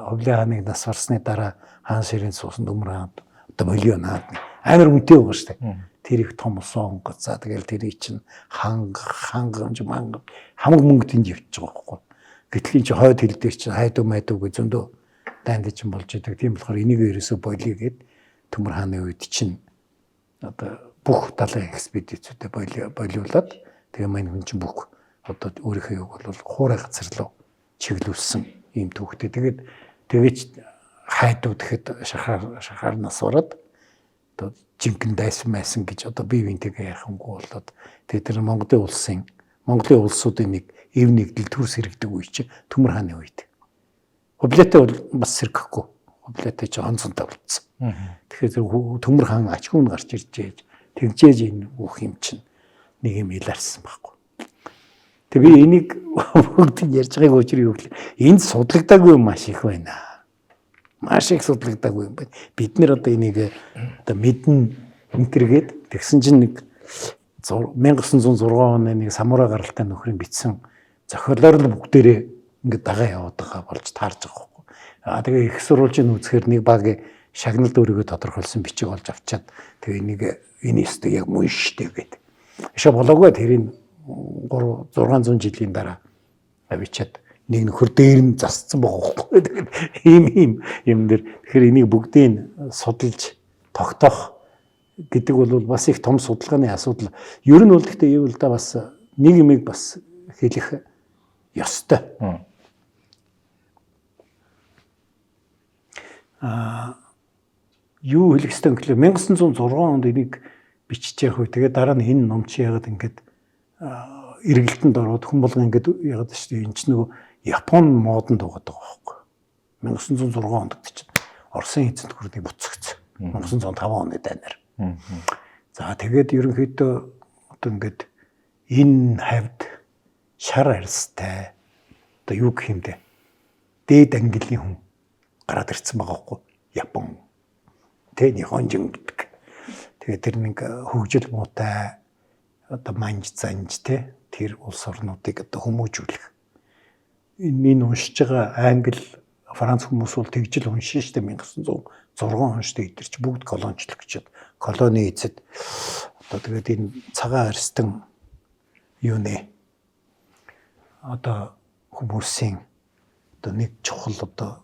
Хувлын хааныг нас барсны дараа хаан ширийн суусанд өмөр хаан одоо миллионаад амар үнэтэй байгаа шүү дээ. Тэр их том усан онгоц. За тэгэл тэрий чинь хангамж хамаг мөнгө тэнд явчих байгаа байхгүй. Гэтэл чи хойд хил дээр чинь хайдуу майдууг зөндөө дайнд чинь болж идэг. Тийм болохоор энийг ерөөсөө болиё гэд Төмөр хааны үед чинь одоо бүх далайн экспедицүүдэд болиулаад тэгээ мань хүн чинь бүх одоо өөрийнхөө юг бол хуурай газар руу чиглүүлсэн ийм түүхтэй. Тэгээд хайдуу тэгэхэд шахаарнаас ороод одоо жинхэнэ дайсан майсан гэж одоо бие биентэйгээ яхангүй болоод тэгээд тэр Монголын улсуудын нэг эв нэгдэл төрс хэрэгдэг үе чи Төмөр хааны үед. Хувлаатай бол бас сэргэхгүй. Хувлаатай чи онцонтой болцсон. Тэгэхээр Төмөр хаан ач хүн гарч иржээж тэгжээж энэ бүх юм чинь нэг юм илэрсэн байхгүй. Тэг би энийг бүгд ярьж байгааг өчрөө юу гэвэл энд судлагдаагүй маш их байна. Маш их судлагдаагүй юм байна. Бид нэр одоо энийг одоо мэднэ интергээд тэгсэн чинь нэг 1906 оны нэг самурай гаралтай нөхрийн бичсэн зохиолоор л бүгдээрээ ингээд дагаа яваад байгаа болж таарж байгаа байхгүй. Тэгээ их сурвалжийн үзэхээр нэг баг шагналд өөрийгөө тодорхойлсон бичиг олж авчаад тэгээ нэг энэ өстө яг мөн штэ гэдэг. Ишээ болоогүй тэрийн 600 жилийн дараа авчиад нэг нөхөр дээр нь засцсан байгаа байхгүй. Тэгээд ийм юм дээр тэгэхээр энийг бүгдийг судалж тогтоох гэдэг бол бас их том судалгааны асуудал. Ер нь бол гэхдээ юу л да бас нэг юмыг бас хэлэх ёстой. Юу хэлэх ёстой гэвэл 1906 онд энийг бичиж явах үе. Тэгээд дараа нь энэ ном чи ягаад ингээд эргэлтэнд ороод хүн болго ингээд ягаад шүү дээ. Энд чинь нөгөө Япон модонд байгаа байхгүй. 1906 онд чинь Оросын эзэнт гүрний буцагдсан. 1905 оны дайнаар. За тэгээд ерөнхийдөө одоо ингээд энэ хавьд шар арьстай одоо юу гэх юм бэ? Дээд ангилын хүн гараад ирсэн байгаа хгүй. Япон. Тэ Нихонжин гэдэг. Тэгээд тэр нэг хөгжил муутай одоо манж занж тэ тэр улс орнуудыг одоо хүмүүжүүлэх. Энэ уншиж байгаа англи, Франц хүмүүс бол тэгжил уншин штэ 1906 он штэ идэрч бүгд колоничлох гэж колони эзэд одоо тэгээд энэ цагаан арьстан юу нэ одоо хүмүүсийн одоо нэг чухал одоо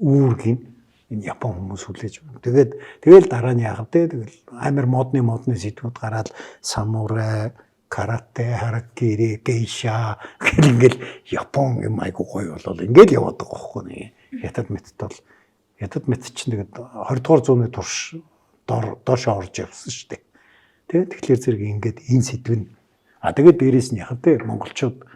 үүргийг энэ Япон хүмүүс хүлээж байна. Тэгэл дараа нь яах вэ? Тэгэл амар модны сэдвүүд гараад самурай, карате, харакири, гейша гэл ингээл Япон юм айгу гоё болол ингээл яваад байгаа байхгүй нэг. Ятад мэт чинь тэгээд 20 дугаар зууны турш доош орж явсан шүү дээ. Тэгэхээр зэрэг ингээд энэ сэдв нь тэгээд дээрээс нь яах вэ? Монголчууд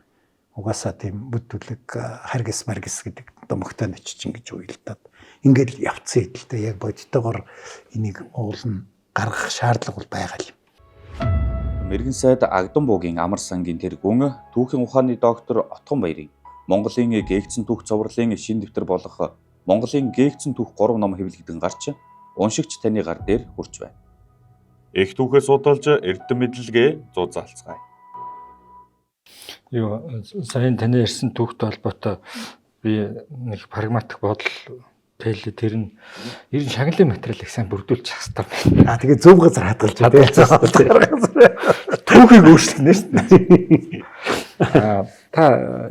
угаасаа тийм бүдүүлэг харгис маргис гэдэг домогтой ночиж ингэж уйлдаад ингээд явцсан хэдэлтэй яг бодитойгоор энийг уулна гаргах шаардлага бол байгаа юм. Мэргэн сайд Агдам буугийн амар сангийн тэргүүн түүхийн ухааны доктор Отгон Баярын Монголын гээгцэн түүх цовруулын шин дэвтэр болох Монголын гээгцэн түүх 3 ном хэвлэгдэн гарч уншигч таны гар дээр хүрч байна. Их түүхээ судалж эрдэм мэдлэгээ зузаалцгаая. Сайн таны ярьсан түүхтэй холбоотой би нэг прагматик бодол хэлээ тэр нь ер нь шагналын материалыг сайн бүрдүүлж чадах хэрэгтэй. Тэгээд зөв газар хадгалж түүхийг өөрчлөнө шүү дээ. Та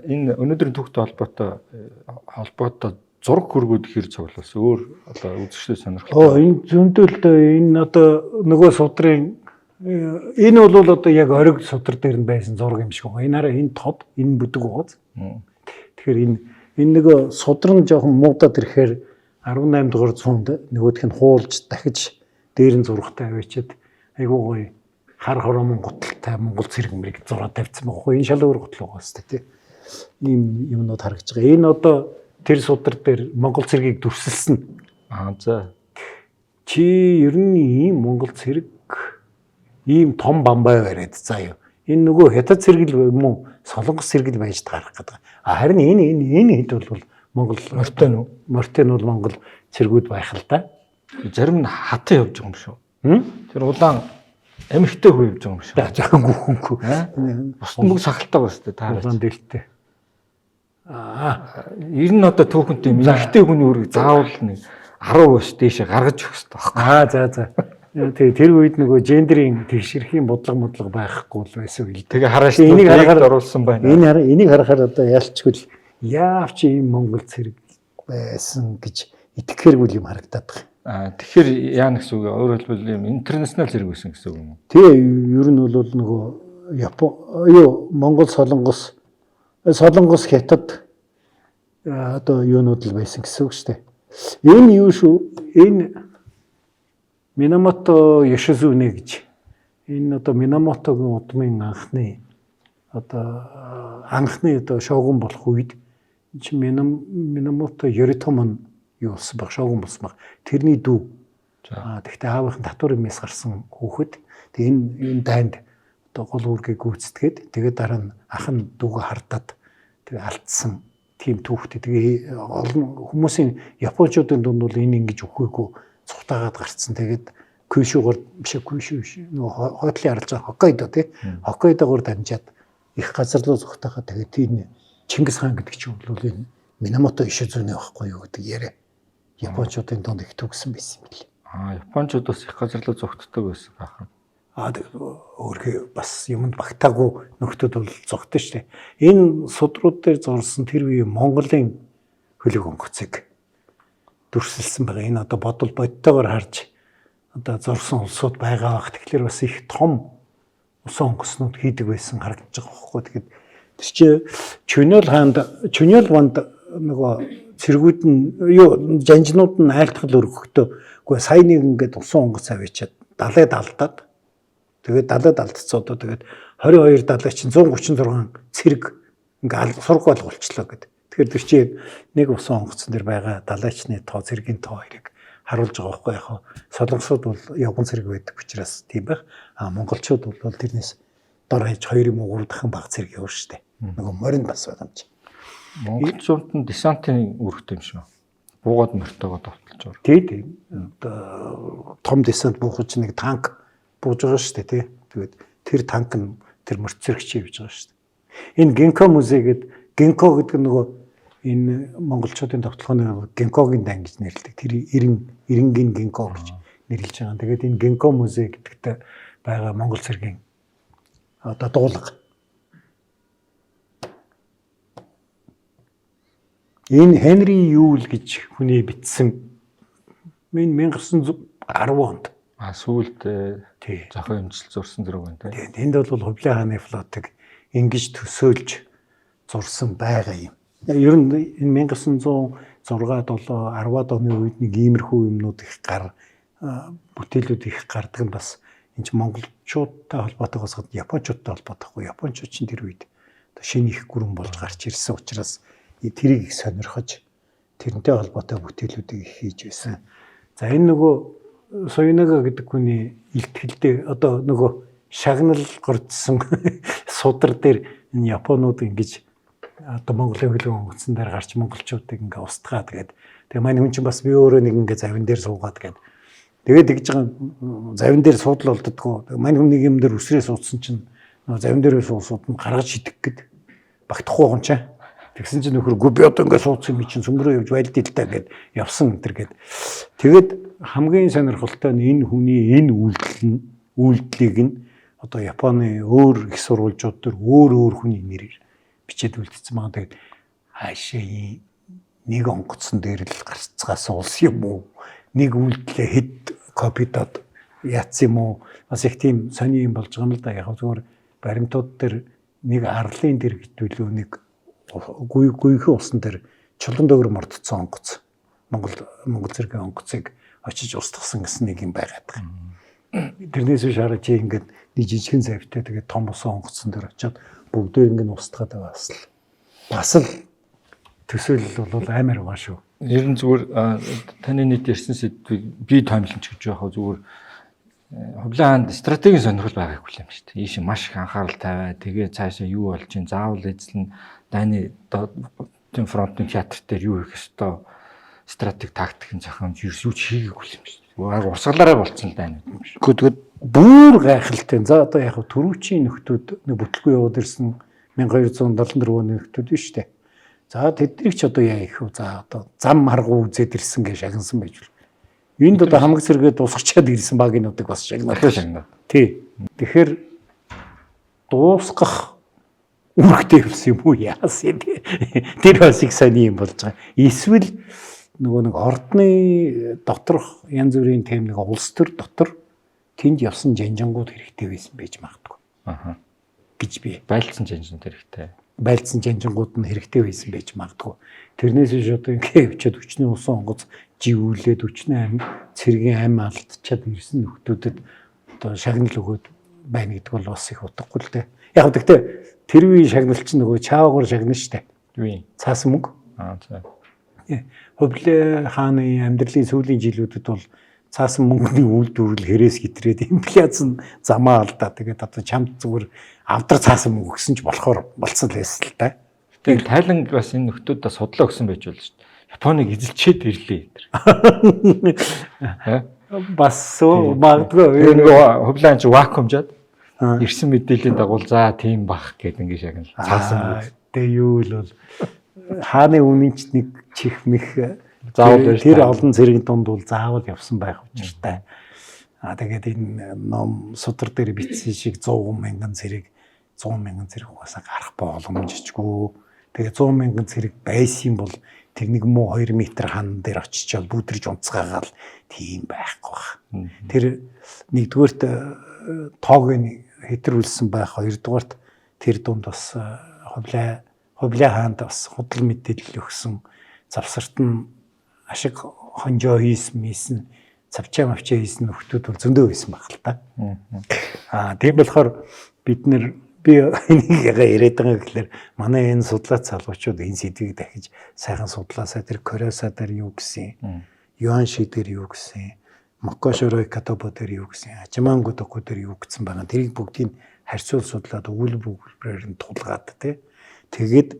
энэ өнөөдрийн түүхтэй холбоотой зураг хөргүүд хэр цуглуулсан өөр одоо үзэгчдээ сонирхолтой. Энэ зөндөл энэ одоо нөгөө судрын энэ бол одоо яг ориг судар дээр нь байсан зураг юм шиг байна. Энэ хараа энэ тод энэ бүдэг ууз. Тэгэхээр энэ нөгөө судар нь жоохон муудаад ирэхээр 18 дугаар зуунд нөгөөх нь хуулж дахиж дээр нь зурагтай авчиад айгуу гоё хар хоромон гуталтай Монгол цэрэг мэрэг зураг тавьсан байгаа хгүй. Энэ шал өөр гутал байгаа сте тий. Ийм юмнууд харагдаж байгаа. Энэ одоо тэр судар дээр Монгол цэргийг дүрсэлсэн. За. Чи ер нь ийм Монгол цэрэг ийм том бамбай бариад заа юу. Энэ нөгөө хятад цэрэг л юм уу солонгос цэрэг л байж гарах гэдэг. Харин энэ хэд бол Монгол мортен бол Монгол цэргүүд байх л да. Зарим нь хатан явж байгаа юм шүү. Тэр улаан эмхтэй хүү явж байгаа юм шүү. Жаахан гүхэнгүй. Бусдын бүх сахалтай байна шүү дээ. Та улаан дэлтэй. Ер нь одоо түүхэнд юм эмхтэй хүний үрийг заавал нэг 10 ус дээшээ гаргаж өгөх хэрэгтэй байна. За. Тэгээ тэр үед нөгөө гендерийн тэгшэрхийн бодлого байхгүй байсан үйл. Тэгээ харааш энийг харахаар оруулсан байна. Энийг харахаар одоо ялчгүй яавч ийм Монгол цэрэг байсан гэж итгэхээргүй юм харагдаад байна. Тэгэхээр яа гэсэн үг өөрөөр хэлбэл юм интернэшнл зэрэг байсан гэсэн үг юм уу? Тэгээ ер нь бол нөгөө Монгол солонгос хятад одоо юунууд л байсан гэсэн үг шүү дээ. Энэ юу шүү? Энэ Минамото Ёшизүне гэж энэ одоо Минамотогийн удмын анхны шогун болох үед чи Минамото Ёритомон юу болсон баг шогун болсон баг. Тэрний дүү. Тэгтээ аавынхан татвар юмээс гарсан хүүхэд. Тэг энэ дайнд одоо гол үүргийг гүйцэтгээд тэгээд дараа нь ах нь дүүгээ хардаад тэг алдсан тийм түүхтэй. Тэгээ олон хүмүүсийн японочдын дунд бол энэ ингэж өгөхгүй цухтаагаад гарцсан. Тэгээд Кюшугаар нөгөө хойдлын аралж байгаа Хоккайдо тий. Хоккайдогоор дамжаад их газар руу цухтаагаад тэгээд энэ Чингис хаан гэдэг чинь бол энэ Минамото Ишизүне байхгүй юу гэдэг яриа. Японочдын дунд их төгсөн байсан юм билээ. Японочдод бас их газар руу зогтдог байсан бахан. Өөрхий бас юмд багтаагүй нөхдүүд бол зогтсон шүү дээ. Энэ судрууд дээр зурсан тэр үе Монголын хөлөг онгоцыг дүрсэлсэн байгаа. Энэ одоо бодол бодтойгоор харж одоо зурсан улсууд байгаа бах. Тэгэхээр бас их том усан онгоцнууд хийдэг байсан харагдаж байгаа байхгүй. Тэгэхээр тэр чи Чүнэл ванд нөгөө цэргүүд нь жанжнууд нь айлтгал өргөхдөө үгүй сайн нэг ингээд усан онгоц авчиад далайд алдаад тэгээд далайд алдцсан одоо тэгээд 22 далай чинь 136 цэрэг ингээд сургууль болчлоо гэдэг. Тэгэхээр тэр чинь нэг усан онгоцон дээр байгаа далайчны тоо цэргийн тоо хоёрыг харуулж байгаа байхгүй яг солонгосууд бол явган цэрэг байдаг учраас тийм байх. Монголчууд бол тэрнээс дор хаяж 2 юм уу 3 дахин бага цэрэг явна шүү дээ. Нөгөө морин бас байгаа юм чи. Монголчууд нь десантын үүрэгтэй юм шүү. Буугаад мөртөөгөө довтолж байгаа. Тийм. Одоо том десант буухч нэг танк бууж байгаа шүү дээ тий. Тэгээд тэр танк нь тэр мөрт цэрэгч явж байгаа шүү дээ. Энэ Генко музей гэдэг Генко гэдэг нь нөгөө энэ монголчуудын тогтолцооны Генкогийн дан гэж нэрлэдэг. Тэр 90-ийн Генко гэж нэрлэж байгаа. Тэгээд энэ Генко музей гэдэгт байгаа монгол цэргийн одоо дуулга. Энэ Henry Yule гэж хүний бичсэн 1910 онд. Сүүлд тий. зохион эмчил зурсан зэрэг байна тийм. Энд бол Хувлын хааны флотыг ингэж төсөөлж зурсан байгаа юм. Ер нь энэ 1906 7 10-ад оны үед нэг иймэрхүү юмнууд их бүтээлүүд их гардаг нь бас энэ ч монголчуудтай холбоотойгоос гадна японочдтой холбоотойгүй. Японочууд чинь тэр үед шинэ их гүрэн болж гарч ирсэн учраас тэрийг их сонирхож тэрнтэй холбоотой бүтээлүүдийг их хийж байсан. За энэ нөгөө Соёнага гэдэг хүний илтгэлдээ одоо нөгөө шагнал гордсон судар дээр энэ японууд ингэж одоо Монголын хөлөг онгоцсон дээр гарч монголчуудыг ингээ устгаад тэгээд тэгээ манай хүн чинь бас би өөрөө нэг ингээ завин дээр суугаад тэгээд тэгж байгаа завин дээр суудлал болддгоо манай хүн нэг юм дээр үсрээ суудсан чинь завин дээр суусууд нь гаргаж шидэх гээд багтахгүй юм чинь тэгсэн чинь нөхөр гү би одоо ингээ суудсан би чинь сүмрөө явж байлдээ л та гээд явсан энэ гээд тэгээд хамгийн сонирхолтой нь энэ хүний энэ үйлдэлийг нь одоо Японы өөр их сурвалжууд төр өөр хүний нэрээр бичээд үлдсэн байгаа. Тэгээд хаашаа нэг онгоцсон дээр л гарцгаас улс юм уу? Нэг үйлдэлээ хэд копидод яатсан юм уу? Бас их тийм сони юм болж байгаа юм л да. Яг зүгээр баримтууд дээр нэг арлын дэр гэтүүлүү нэг гүйхэн усан дээр чулуун дөөр мордцсон онгоц. Монгол цэргийн онгоцыг очиж устгасан гэсэн нэг юм байгаад байгаа. Тэрнээс шаарч ингээд нэг жижигхэн завьтай тэгээд том усан онгоцсон дээр очиод бүгдээр ингээд устгаад байгаа бас л төсөөлөл бол амар байгаа шүү. Ер нь зүгээр таны нийт ярьсан сэдвийг би томиломч гэж яхаа зүгээр Хувлын хаанд стратегийн сонирхол байгааг хүлэм шүү дээ. Ийш маш их анхаарал тавиа. Тэгээ цаашаа юу болж ин заавал эзлэн дайны тийм фронтын театр дээр юу хийх ёстой стратеги тактикийн зохиомж юу ч хийгээгүй юм шүү дээ. Урсгалаараа болцсон л дайна юм шүү. Гэхдээ бүр гайхалтай. За одоо яг түрүүчийн нөхдүүд нэг бүтлгүй яваад ирсэн 1274 оны нөхдүүд биш үү? За тэднийг ч одоо яа их вэ? За одоо зам харгуу үзээд ирсэн гэж шагнасан байж болно. Энд одоо хамаг зэрэгээ дуусгачаад ирсэн багийнуудыг бас шагнаад. Тий. Тэгэхээр дуусгах үүрэгтэй явсан юм уу яасан тий. Тэр бас их сони юм болж байгаа. Эсвэл нөгөө нэг ордны доторх янз бүрийн тэм нэг улс төр дотор тэнд явсан жанжингууд хэрэгтэй байсан байж магадгүй. Аха. Гэж би Байлцсан жанжинууд хэрэгтэй. Байлцсан жанжингууд нь хэрэгтэй байсан байж магадгүй. Тэрнээс биш одоо ингээ өчөд өчний усан онгоц живүүлээд өчний цэргийн ам алдчихад ирсэн нөхдүүдэд одоо шагнал өгөөд байна гэдэг бол бас их утгагүй л дээ. Яг гэхдээ тэр үеийн шагнал чинь нөгөө чаагаар шагнал штэ. Юу? Цаасан мөнгө. За. Хувлын хааны амьдралын сүүлийн жилүүдэд бол цаасан мөнгөний үйлдвэрлэл хэрээс хитрээд инфляци замаа алдаа. Тэгээд одоо чамд зүгээр авдар цаасан мөнгө өгсөн ч болохоор болцсон л байсан л да. Тэгээд Тайлан бас энэ нөхдүүдээ судлаа өгсөн байж болно шүү дээ. Японыг эзэлчээд ирлээ. Бас магадгүй Хувлын ч вакуумжаад ирсэн мэдээллийн дагуу за тийм бах гэдэг ингэ шагнал. Цаасан мөнгө. Тэгээ юу л бол хааны үнийн ч нэг чих мэх заавал тэр олон зэрэг дунд бол заавал явсан байх учиртай. Тэгээд энэ ном судар дээр бичсэн шиг 100,000 зэрэг угаасаа гарах боломжчгүй. Тэгээ 100,000 зэрэг байсан бол тэр нэг муу 2 метр хан дээр очичоод бүдэрж унцгаагаал тийм байхгүй байна. Тэр нэгдүгээрт тоог нь хэтрүүлсэн байх, хоёрдугаарт тэр дунд бас Хувлын хаанд бас худал мэдээлэл өгсөн завсарт нь ашиг хонжоо хийсэн цавчаа мавчаа хийсэн нөхдүүд бол зөндөө байсан баг л та. Тийм болохоор би энийг яриад байгаа гэхэлэр манай энэ судлаач залуучууд энэ сэдвийг дахиж сайхан судлаасаа тэр Кореосаа дээр юу гэсэн Юанши дээр юу гэсэн, Макошорой Катобо дээр юу гэсэн, Ачиманго Токо дээр юу гэсэн байгаа. Тэрийг бүгдийг харьцуул судлаад өгүүлбэр өгүүлбэрээр нь тулгаад тэгээд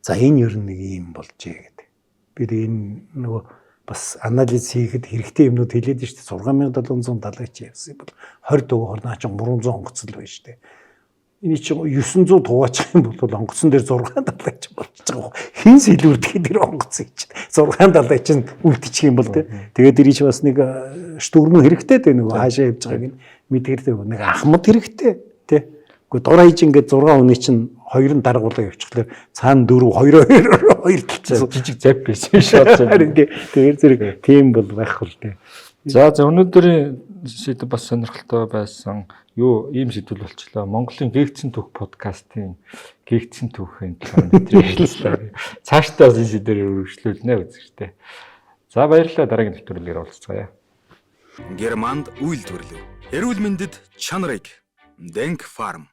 за энэ ер нь нэг юм болжээ гэдэг. Бид энэ нөгөө бас анализ хийхэд хэрэгтэй юмнууд хэлээд нь шүү дээ. 6770 явсан бол 20 дөгөө хорнаа ч 300 онгоцол байна шүү дээ. Энэ чинь 900 туваачих юм бол онгоцон дээр 670 ч болж байгаа. Хин сэлүүрдэх дээр онгоцсон чинь 670 чинь үлдчих юм бол тэгээд ирийч бас нэг штурм хэрэгтэй дээ нөгөө хаашаа явж байгааг нь мэдгэртэй нэг ахмад хэрэгтэй тий. Гэхдээ дур хаяж ингээд 6 хүний чинь хоёр нь даргуулаа явчихлаа цаана 4 2 талцсан жижиг зав байсан шууд. Тэгээд зэрэг тийм бол байх бол тий. За өнөөдрийн сэдв бас сонирхолтой байсан. Юу ийм сэдвэл болчлоо. Монголын гээгцэн түүх подкастын гээгцэн түүхийн талаар цаашдаа энэ сэдвээр үргэлжлүүлнэ үзэгчтэй. За баярлалаа, дараагийн нэвтрүүлгээр уулзцгаая. Германд үйлдвэрлэв. Эрүүл мэндэд чанарыг Denk Farm